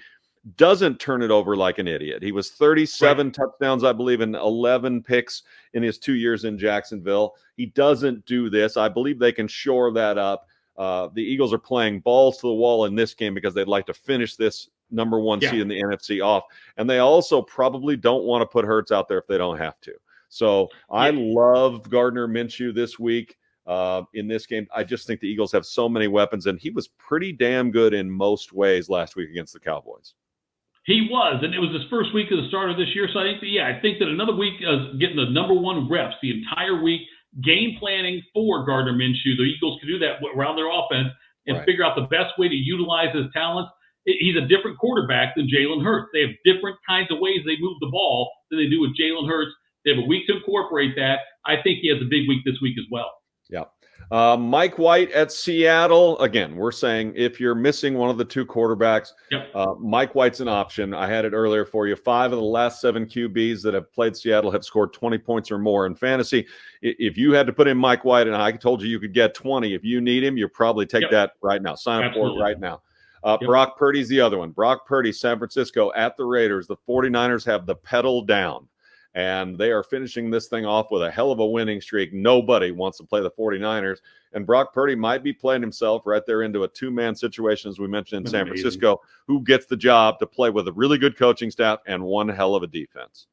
doesn't turn it over like an idiot. He was 37 touchdowns, I believe, and 11 picks in his 2 years in Jacksonville. He doesn't do this. I believe they can shore that up. The Eagles are playing balls to the wall in this game because they'd like to finish this number 1 seed in the NFC off. And they also probably don't want to put Hurts out there if they don't have to. So I love Gardner Minshew this week in this game. I just think the Eagles have so many weapons, and he was pretty damn good in most ways last week against the Cowboys. He was, and it was his first week of the start of this year. So I think that another week of getting the number 1 reps the entire week, game planning for Gardner Minshew. The Eagles could do that around their offense and figure out the best way to utilize his talents. He's a different quarterback than Jalen Hurts. They have different kinds of ways they move the ball than they do with Jalen Hurts. They have a week to incorporate that. I think he has a big week this week as well. Yeah. Mike White at Seattle. Again, we're saying if you're missing one of the 2 quarterbacks, Mike White's an option. I had it earlier for you. 5 of the last 7 QBs that have played Seattle have scored 20 points or more in fantasy. If you had to put in Mike White, and I told you could get 20, if you need him, you probably take that right now. Sign up for it right now. Brock Purdy's the other one. Brock Purdy, San Francisco at the Raiders. The 49ers have the pedal down, and they are finishing this thing off with a hell of a winning streak. Nobody wants to play the 49ers, and Brock Purdy might be playing himself right there into a 2-man situation, as we mentioned in San Francisco, who gets the job to play with a really good coaching staff and one hell of a defense.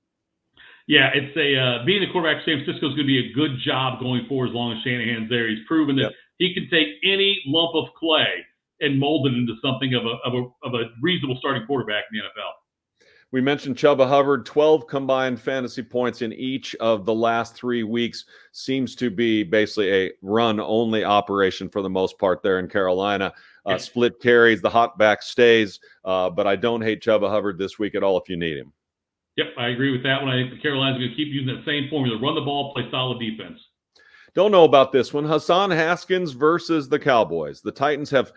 Yeah, it's being the quarterback for San Francisco is going to be a good job going forward as long as Shanahan's there. He's proven that he can take any lump of clay and mold it into something of a reasonable starting quarterback in the NFL. We mentioned Chuba Hubbard, 12 combined fantasy points in each of the last 3 weeks. Seems to be basically a run-only operation for the most part there in Carolina. Split carries, the hot back stays, but I don't hate Chuba Hubbard this week at all if you need him. Yep, I agree with that one. I think the Carolinas are going to keep using that same formula. Run the ball, play solid defense. Don't know about this one. Hassan Haskins versus the Cowboys. The Titans have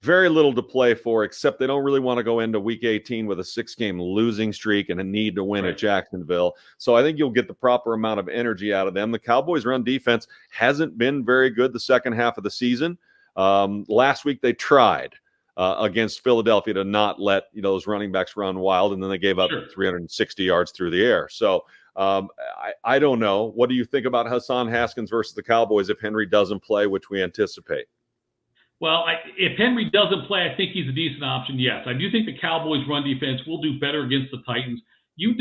very little to play for, except they don't really want to go into Week 18 with a 6-game losing streak and a need to win at Jacksonville. So I think you'll get the proper amount of energy out of them. The Cowboys' run defense hasn't been very good the second half of the season. Last week they tried against Philadelphia to not let those running backs run wild, and then they gave up 360 yards through the air. So I don't know. What do you think about Hassan Haskins versus the Cowboys if Henry doesn't play, which we anticipate? Well, if Henry doesn't play, I think he's a decent option, yes. I do think the Cowboys' run defense will do better against the Titans. You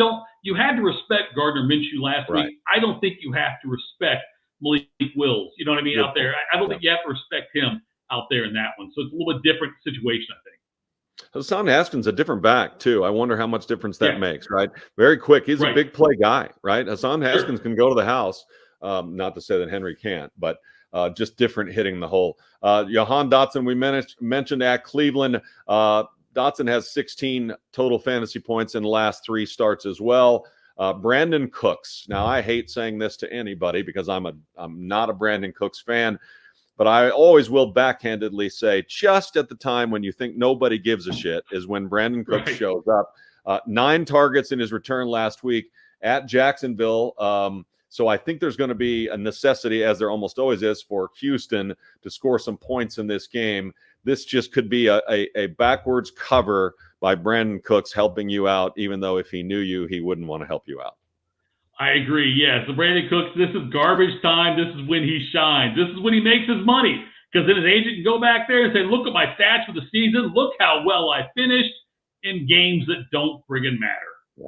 had to respect Gardner Minshew last week. I don't think you have to respect Malik Wills. You know what I mean? Good Out there. I don't think you have to respect him out there in that one. So it's a little bit different situation, I think. Hassan Haskins a different back too. I wonder how much difference that Yeah. makes, right? Very quick. He's a Right. big play guy, right? Hassan Haskins Sure. can go to the house. Not to say that Henry can't, but just different hitting the hole. Jahan Dotson, we mentioned at Cleveland. Dotson has 16 total fantasy points in the last 3 starts as well. Brandon Cooks. Now, I hate saying this to anybody because I'm not a Brandon Cooks fan, but I always will backhandedly say just at the time when you think nobody gives a shit is when Brandon Cooks shows up. 9 targets in his return last week at Jacksonville. So I think there's going to be a necessity, as there almost always is, for Houston to score some points in this game. This just could be a backwards cover by Brandon Cooks helping you out, even though if he knew you, he wouldn't want to help you out. I agree. Yeah. So Brandon Cooks, this is garbage time. This is when he shines. This is when he makes his money, because then his agent can go back there and say, look at my stats for the season. Look how well I finished in games that don't friggin' matter.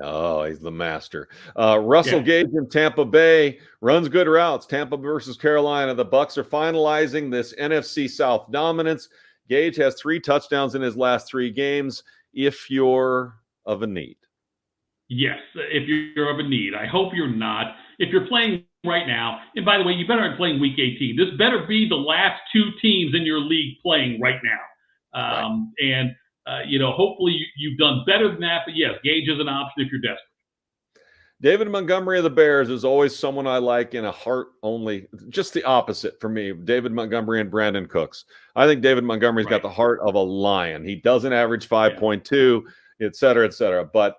Oh, he's the master. Russell Gage in Tampa Bay runs good routes. Tampa versus Carolina. The Bucs are finalizing this NFC South dominance. Gage has 3 touchdowns in his last 3 games. If you're of a need. Yes, if you're of a need. I hope you're not. If you're playing right now, and by the way, you better be playing Week 18. This better be the last 2 teams in your league playing right now. And hopefully you've done better than that. But yes, Gage is an option if you're desperate. David Montgomery of the Bears is always someone I like in a heart-only, just the opposite for me, David Montgomery and Brandon Cooks. I think David Montgomery's got the heart of a lion. He doesn't average 5.2, et cetera, et cetera. But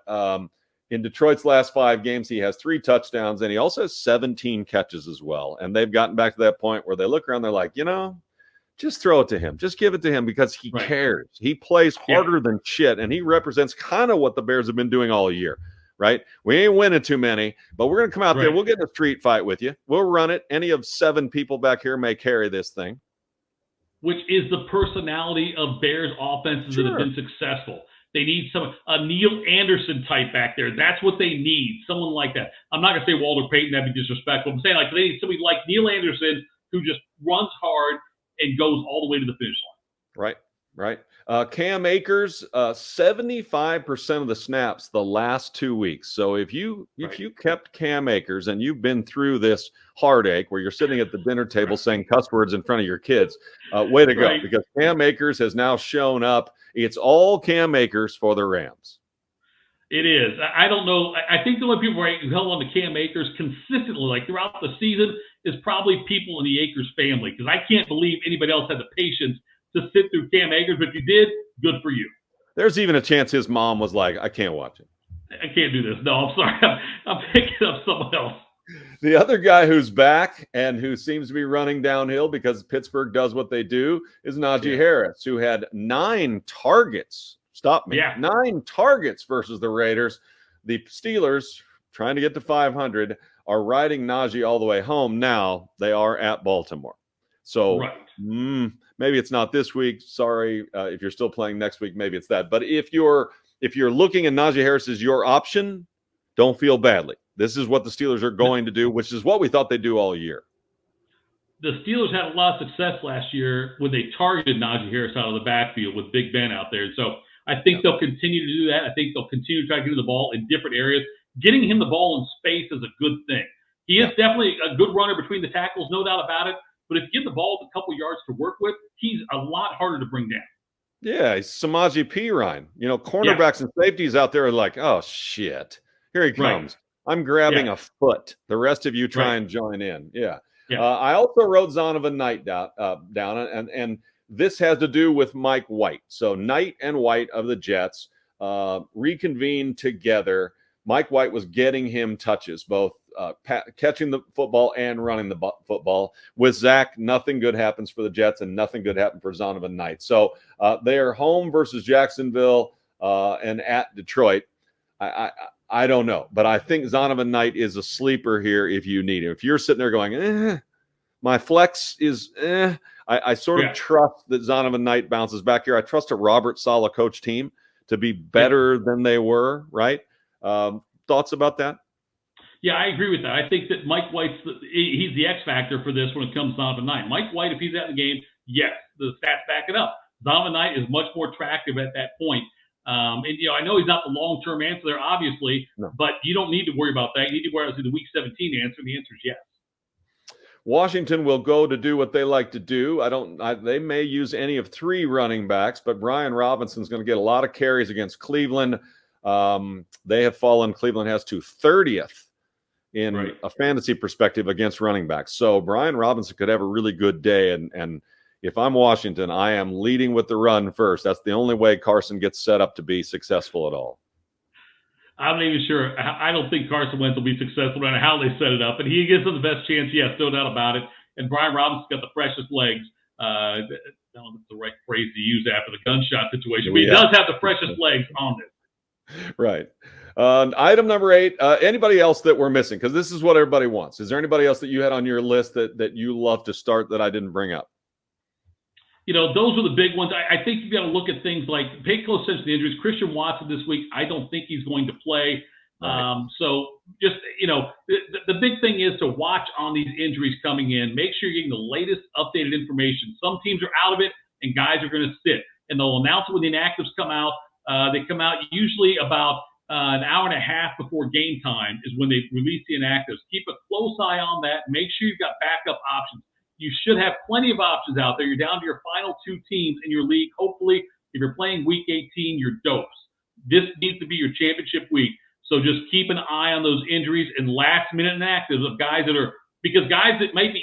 in Detroit's last 5 games, he has 3 touchdowns, and he also has 17 catches as well. And they've gotten back to that point where they look around, they're like, just throw it to him. Just give it to him because he cares. He plays harder than shit, and he represents kind of what the Bears have been doing all year. Right? We ain't winning too many, but we're going to come out there. We'll get in a street fight with you. We'll run it. Any of 7 people back here may carry this thing. Which is the personality of Bears offenses that have been successful. They need a Neil Anderson type back there. That's what they need. Someone like that. I'm not going to say Walter Payton. That'd be disrespectful. I'm saying they need somebody like Neil Anderson who just runs hard and goes all the way to the finish line. Right. Cam Akers, 75% of the snaps the last 2 weeks. So if you kept Cam Akers and you've been through this heartache where you're sitting at the dinner table saying cuss words in front of your kids, way to go, because Cam Akers has now shown up. It's all Cam Akers for the Rams. It is. I don't know. I think the only people who held on to Cam Akers consistently, like throughout the season, is probably people in the Akers family, because I can't believe anybody else had the patience to sit through Cam Akers, but if you did, good for you. There's even a chance his mom was like, I can't watch it. I can't do this. No, I'm sorry. I'm picking up someone else. The other guy who's back and who seems to be running downhill because Pittsburgh does what they do is Najee Harris, who had 9 targets. 9 targets versus the Raiders. The Steelers, trying to get to 500, are riding Najee all the way home. Now they are at Baltimore. So maybe it's not this week. Sorry, if you're still playing next week, maybe it's that. But if you're looking at Najee Harris as your option, don't feel badly. This is what the Steelers are going to do, which is what we thought they'd do all year. The Steelers had a lot of success last year when they targeted Najee Harris out of the backfield with Big Ben out there. So I think they'll continue to do that. I think they'll continue to try to get him the ball in different areas. Getting him the ball in space is a good thing. He is definitely a good runner between the tackles, no doubt about it. But if you give the ball a couple yards to work with, he's a lot harder to bring down. Yeah, he's Samaje Perine. Cornerbacks and safeties out there are like, oh, shit. Here he comes. I'm grabbing a foot. The rest of you try and join in. I also wrote Zonovan Knight down, and this has to do with Mike White. So Knight and White of the Jets reconvened together. Mike White was getting him touches, both catching the football and running the football. With Zach, nothing good happens for the Jets and nothing good happened for Zonovan Knight. So they are home versus Jacksonville and at Detroit. I don't know, but I think Zonovan Knight is a sleeper here if you need him. If you're sitting there going, my flex is I sort of trust that Zonovan Knight bounces back here. I trust a Robert Saleh coach team to be better than they were, right? Thoughts about that? Yeah, I agree with that. I think that Mike White's he's the X factor for this when it comes to Donovan Knight. Mike White, if he's out in the game, yes, the stats back it up. Donovan Knight is much more attractive at that point. And I know he's not the long-term answer there, obviously, but you don't need to worry about that. You need to worry about the Week 17 answer. And the answer is yes. Washington will go to do what they like to do. They may use any of three running backs, but Brian Robinson's going to get a lot of carries against Cleveland. They have fallen. Cleveland has to 30th in a fantasy perspective against running backs. So Brian Robinson could have a really good day. And if I'm Washington, I am leading with the run first. That's the only way Carson gets set up to be successful at all. I'm not even sure. I don't think Carson Wentz will be successful no matter how they set it up. And he gives them the best chance, yes, no doubt about it. And Brian Robinson's got the freshest legs. I don't know if that's the right phrase to use after the gunshot situation, but he does have the freshest legs on this. Right. Item number 8, anybody else that we're missing? Because this is what everybody wants. Is there anybody else that you had on your list that you love to start that I didn't bring up? Those were the big ones. I think you've got to look at things like pay close attention to the injuries. Christian Watson this week, I don't think he's going to play. Right. So just, the big thing is to watch on these injuries coming in. Make sure you're getting the latest updated information. Some teams are out of it and guys are going to sit. And they'll announce it when the inactives come out. They come out usually about an hour and a half before game time is when they release the inactives. Keep a close eye on that. Make sure you've got backup options. You should have plenty of options out there. You're down to your final 2 teams in your league. Hopefully, if you're playing Week 18, you're dopes. This needs to be your championship week. So just keep an eye on those injuries and last-minute inactives of guys because guys that might be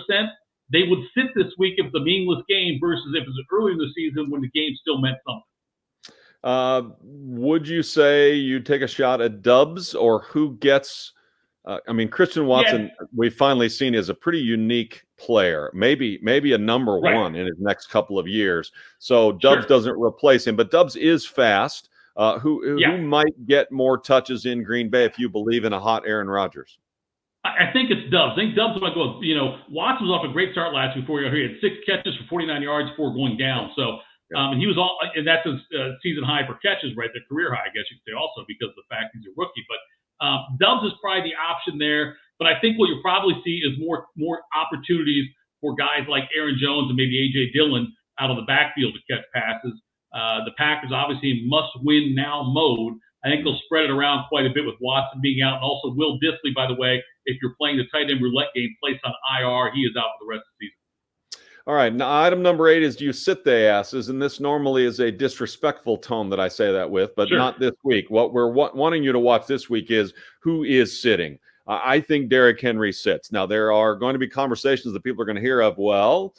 80%, they would sit this week if it's a meaningless game versus if it's early in the season when the game still meant something. Would you say you take a shot at Dubs or who gets Christian Watson, we've finally seen is a pretty unique player, maybe a number one in his next couple of years. So Dubs doesn't replace him, but Dubs is fast. Who might get more touches in Green Bay if you believe in a hot Aaron Rodgers? I think it's Dubs. I think Dubs might go. Watson was off a great start last week before he had 6 catches for 49 yards before going down. So he was and that's his season high for catches, right? The career high, I guess you could say, also because of the fact he's a rookie, but. Dubs is probably the option there, but I think what you'll probably see is more opportunities for guys like Aaron Jones and maybe A.J. Dillon out of the backfield to catch passes. The Packers obviously in must-win now mode. I think they'll spread it around quite a bit with Watson being out, and also Will Dissly, by the way, if you're playing the tight end roulette game, placed on IR, he is out for the rest of the season. All right, now item number 8 is do you sit the asses, and this normally is a disrespectful tone that I say that with, but not this week. What we're wanting you to watch this week is who is sitting. I think Derrick Henry sits. Now, there are going to be conversations that people are going to hear of, well,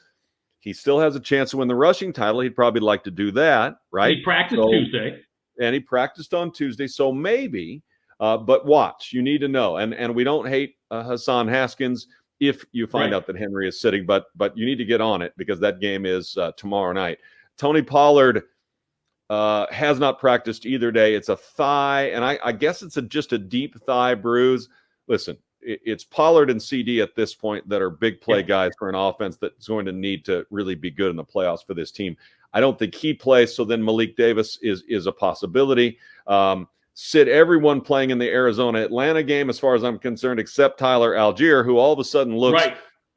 he still has a chance to win the rushing title. He'd probably like to do that, right? He practiced Tuesday. And he practiced on Tuesday, so maybe, but watch. You need to know. And we don't hate Hassan Haskins if you find out that Henry is sitting, but you need to get on it because that game is tomorrow night. Tony Pollard has not practiced either day. It's a thigh, and I guess it's just a deep thigh bruise. Listen, it's Pollard and CD at this point that are big play guys for an offense that's going to need to really be good in the playoffs for this team. I don't think he plays, so then Malik Davis is a possibility. Sit everyone playing in the Arizona-Atlanta game, as far as I'm concerned, except Tyler Algier, who all of a sudden looks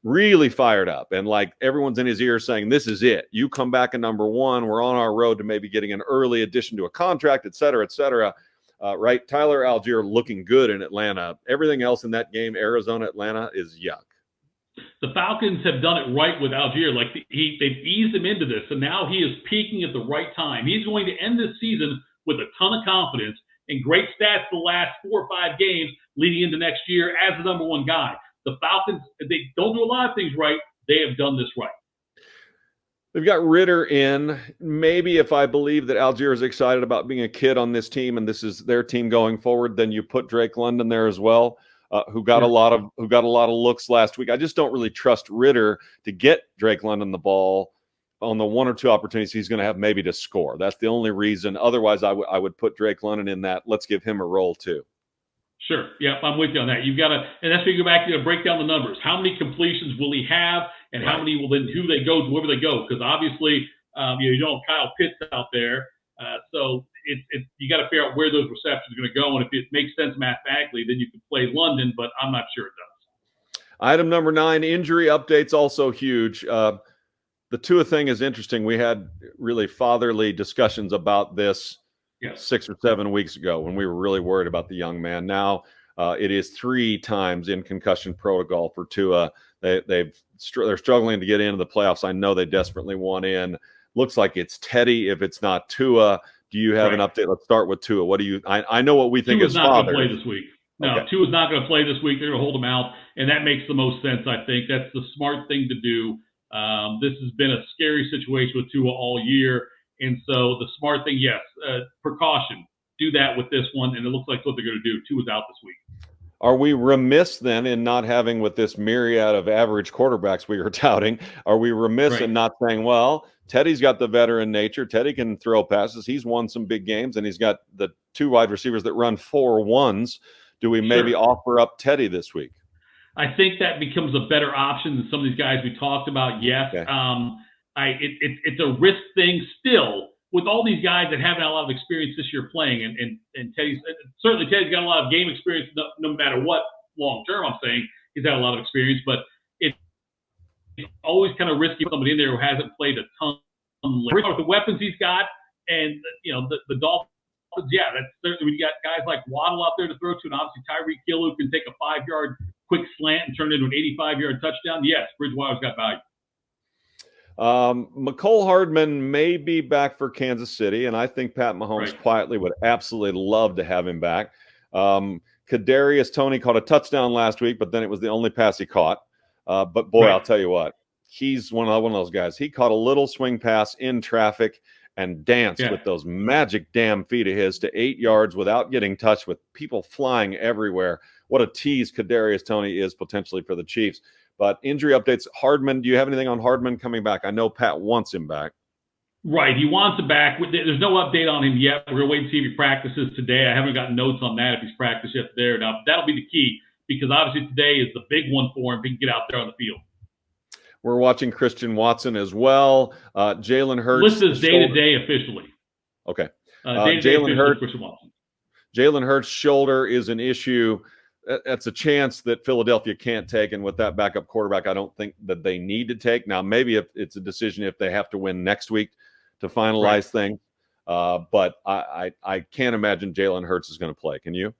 really fired up. And like everyone's in his ear saying, this is it. You come back in number 1. We're on our road to maybe getting an early addition to a contract, et cetera, et cetera. Right? Tyler Algier looking good in Atlanta. Everything else in that game, Arizona-Atlanta, is yuck. The Falcons have done it right with Algier. They've eased him into this, and now he is peaking at the right time. He's going to end this season with a ton of confidence and great stats the last 4 or 5 games leading into next year as the number 1 guy. The Falcons, they don't do a lot of things right. They have done this right. They've got Ritter in. Maybe if I believe that Algier is excited about being a kid on this team and this is their team going forward, then you put Drake London there as well, who got a lot of looks last week. I just don't really trust Ritter to get Drake London the ball on the 1 or 2 opportunities he's going to have maybe to score. That's the only reason. Otherwise, I would put Drake London in that. Let's give him a role too. Sure. Yeah, I'm with you on that. You've got to, and that's where you go back to break down the numbers. How many completions will he have, and how many will then who they go to, wherever they go? Because obviously, you don't have Kyle Pitts out there, so you got to figure out where those receptions are going to go, and if it makes sense mathematically, then you can play London, but I'm not sure it does. Item number 9, injury updates, also huge. The Tua thing is interesting. We had really fatherly discussions about this 6 or 7 weeks ago when we were really worried about the young man. Now it is 3 times in concussion protocol for Tua. They're struggling to get into the playoffs. I know they desperately want in. Looks like it's Teddy if it's not Tua. Do you have an update? Let's start with Tua. What do you? I know what we think Tua's as not father. going to play this week. No, Tua's not going to play this week. They're going to hold him out, and that makes the most sense. I think that's the smart thing to do. This has been a scary situation with Tua all year, and so the smart thing, precaution. Do that with this one, and it looks like what they're going to do. Tua's out this week. Are we remiss then in not having, with this myriad of average quarterbacks we are touting, are we remiss in not saying, well, Teddy's got the veteran nature. Teddy can throw passes. He's won some big games, and he's got the 2 wide receivers that run 4-1s. Do we maybe offer up Teddy this week? I think that becomes a better option than some of these guys we talked about. Yes. Okay. It's a risk thing still with all these guys that haven't had a lot of experience this year playing, and Teddy's got a lot of game experience no matter what long term. I'm saying he's had a lot of experience, but it's always kind of risky for somebody in there who hasn't played a ton. With the weapons he's got, and the Dolphins, that's certainly when you got guys like Waddle out there to throw to, and obviously Tyreek Hill who can take a 5-yard quick slant and turn it into an 85-yard touchdown. Yes, Bridgewater's got value. McCole Hardman may be back for Kansas City, and I think Pat Mahomes quietly would absolutely love to have him back. Kadarius Toney caught a touchdown last week, but then it was the only pass he caught. But boy, I'll tell you what, he's one of those guys. He caught a little swing pass in traffic and danced with those magic damn feet of his to 8 yards without getting touched, with people flying everywhere. What a tease Kadarius Toney is potentially for the Chiefs. But injury updates, Hardman, do you have anything on Hardman coming back? I know Pat wants him back. Right, he wants him back. There's no update on him yet. We're going to wait and see if he practices today. I haven't gotten notes on that, if he's practiced yet there. Now, that'll be the key, because obviously today is the big one for him if he can get out there on the field. We're watching Christian Watson as well. Jalen Hurts. Listed as day-to-day officially. Okay. Jalen Hurts. Christian Watson. Jalen Hurts' shoulder is an issue. That's a chance that Philadelphia can't take, and with that backup quarterback, I don't think that they need to take. Now, maybe if it's a decision if they have to win next week to finalize things, but I can't imagine Jalen Hurts is going to play. Can you?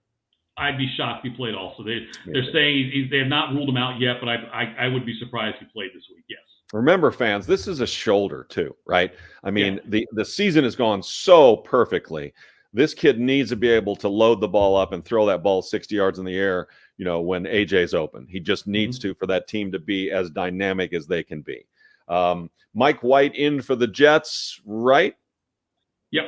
I'd be shocked if he played also. They're saying they have not ruled him out yet, but I would be surprised if he played this week, yes. Remember, fans, this is a shoulder too, right? I mean, the season has gone so perfectly. This kid needs to be able to load the ball up and throw that ball 60 yards in the air, when AJ's open. He just needs to, for that team to be as dynamic as they can be. Mike White in for the Jets, right? Yep.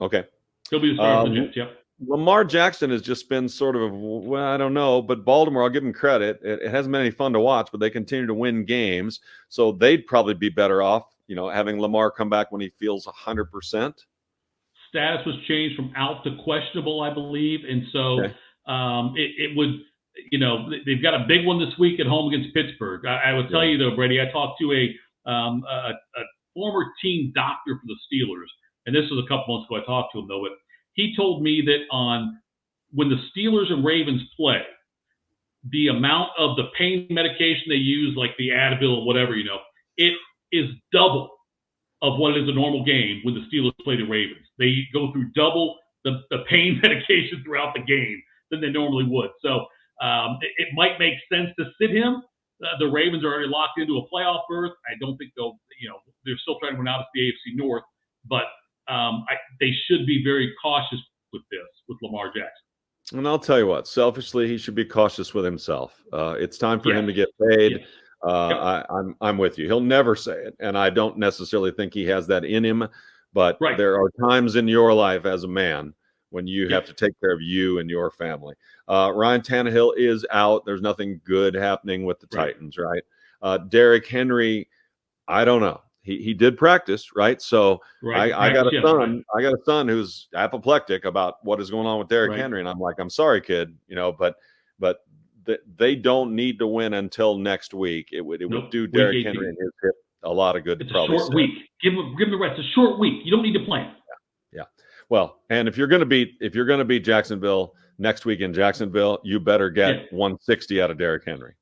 Okay. He'll be the starter for the Jets, yep. Lamar Jackson has just been sort of, well, I don't know, but Baltimore, I'll give him credit. It hasn't been any fun to watch, but they continue to win games. So they'd probably be better off, having Lamar come back when he feels 100%. Status was changed from out to questionable, I believe. And so it would, they've got a big one this week at home against Pittsburgh. I would tell you, though, Brady, I talked to a former team doctor for the Steelers, and this was a couple months ago I talked to him, though, but he told me that when the Steelers and Ravens play, the amount of the pain medication they use, like the Advil or whatever, it is double of what is a normal game when the Steelers play the Ravens. They go through double the pain medication throughout the game than they normally would. So it might make sense to sit him. The Ravens are already locked into a playoff berth. I don't think they're still trying to win out of the AFC North, but they should be very cautious with Lamar Jackson. And I'll tell you what, selfishly, he should be cautious with himself. It's time for him to get paid. Yes. I'm with you. He'll never say it, and I don't necessarily think he has that in him. But there are times in your life as a man when you have to take care of you and your family. Ryan Tannehill is out. There's nothing good happening with the Titans, right? Derrick Henry, I don't know. He did practice, right? So I got a son. I got a son who's apoplectic about what is going on with Derrick Henry, and I'm like, I'm sorry, kid. But they don't need to win until next week. It would do Derrick Henry and his hip a lot of good. It's a short week. Give him the rest. It's a short week. You don't need to play him. Yeah. Well, and if you're going to beat Jacksonville next week in Jacksonville, you better get 160 out of Derrick Henry.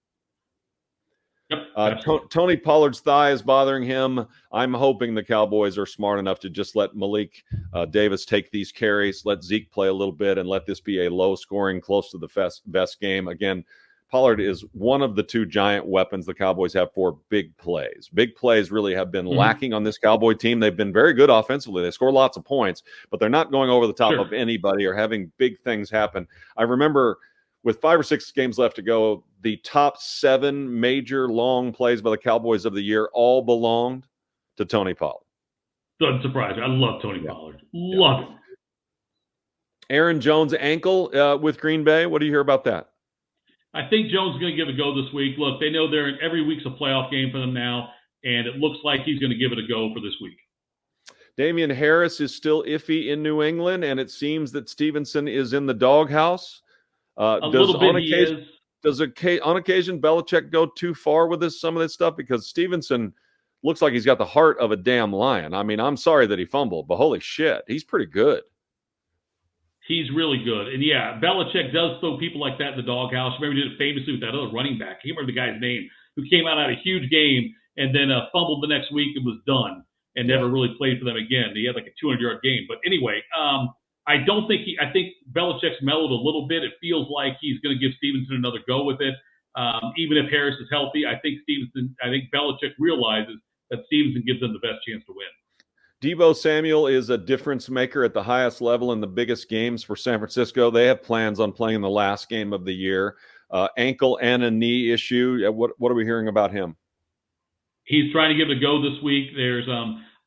Yep, Tony Pollard's thigh is bothering him. I'm hoping the Cowboys are smart enough to just let Malik Davis take these carries, let Zeke play a little bit, and let this be a low-scoring, close to the best game. Again, Pollard is one of the two giant weapons the Cowboys have for big plays. Big plays really have been lacking on this Cowboy team. They've been very good offensively. They score lots of points, but they're not going over the top of anybody or having big things happen. I remember with 5 or 6 games left to go, the top 7 major long plays by the Cowboys of the year all belonged to Tony Pollard. Doesn't surprise me. I love Tony Pollard. Love him. Aaron Jones' ankle with Green Bay. What do you hear about that? I think Jones is going to give it a go this week. Look, they know every week's a playoff game for them now, and it looks like he's going to give it a go for this week. Damian Harris is still iffy in New England, and it seems that Stevenson is in the doghouse. A little bit he is. Does on occasion Belichick go too far with some of this stuff? Because Stevenson looks like he's got the heart of a damn lion. I mean, I'm sorry that he fumbled, but holy shit, he's pretty good. He's really good. And yeah, Belichick does throw people like that in the doghouse. Remember, he did it famously with that other running back. I can't remember the guy's name, who came out had a huge game and then fumbled the next week and was done and never really played for them again. He had like a 200-yard game. But anyway, I think Belichick's mellowed a little bit. It feels like he's going to give Stevenson another go with it. Even if Harris is healthy, I think Belichick realizes that Stevenson gives them the best chance to win. Deebo Samuel is a difference maker at the highest level in the biggest games for San Francisco. They have plans on playing the last game of the year. Ankle and a knee issue. What are we hearing about him? He's trying to give it a go this week. There's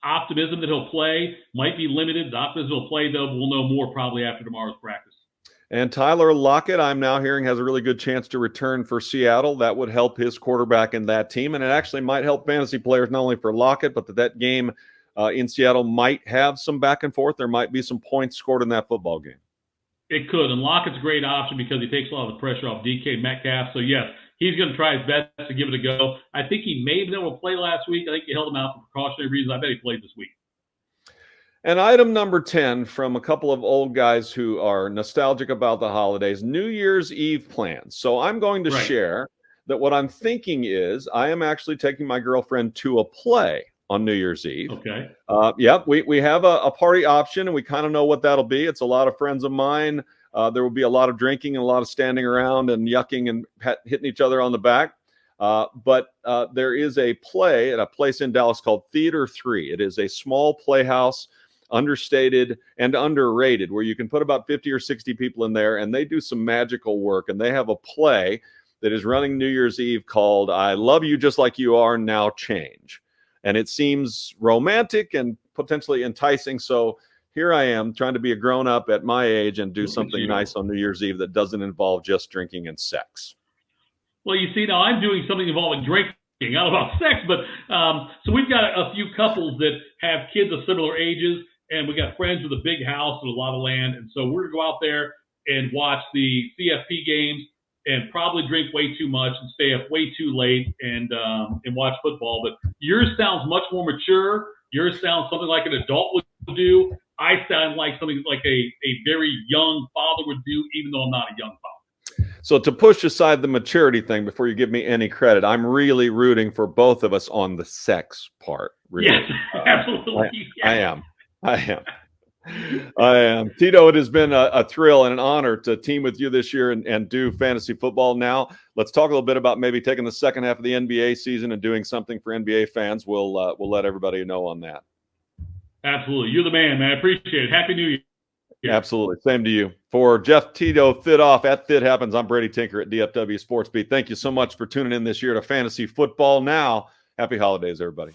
optimism that he'll play. Might be limited. The optimism he'll play, though, we'll know more probably after tomorrow's practice. And Tyler Lockett, I'm now hearing, has a really good chance to return for Seattle. That would help his quarterback in that team, and it actually might help fantasy players, not only for Lockett, but that game in Seattle might have some back and forth. There might be some points scored in that football game. It could, and Lockett's a great option because he takes a lot of the pressure off DK Metcalf. So, yes, he's going to try his best to give it a go. I think he may have been able to play last week. I think he held him out for precautionary reasons. I bet he played this week. And item number 10 from a couple of old guys who are nostalgic about the holidays, New Year's Eve plans. So I'm going to share that what I'm thinking is I am actually taking my girlfriend to a play on New Year's Eve. Okay. We have a party option, and we kind of know what that'll be. It's a lot of friends of mine. There will be a lot of drinking and a lot of standing around and yucking and hitting each other on the back. But there is a play at a place in Dallas called Theater 3. It is a small playhouse, understated and underrated, where you can put about 50 or 60 people in there, and they do some magical work. And they have a play that is running New Year's Eve called I Love You Just Like You Are, Now Change. And it seems romantic and potentially enticing. So here I am trying to be a grown-up at my age and do something nice on New Year's Eve that doesn't involve just drinking and sex. Well, you see, now I'm doing something involving drinking, not about sex. But so we've got a few couples that have kids of similar ages, and we got friends with a big house and a lot of land. And so we're going to go out there and watch the CFP games and probably drink way too much and stay up way too late and watch football. But yours sounds much more mature. Yours sounds something like an adult would do. I sound like something like a very young father would do, even though I'm not a young father. So to push aside the maturity thing before you give me any credit, I'm really rooting for both of us on the sex part. Really. Yes, absolutely. I am. Tito, it has been a thrill and an honor to team with you this year and do fantasy football. Now, let's talk a little bit about maybe taking the second half of the NBA season and doing something for NBA fans. We'll let everybody know on that. Absolutely. You're the man, man. I appreciate it. Happy New Year. Absolutely. Same to you. For Jeff Tito, Thidoff at Thid Happens, I'm Brady Tinker at DFW Sports Beat. Thank you so much for tuning in this year to Fantasy Football Now. Happy holidays, everybody.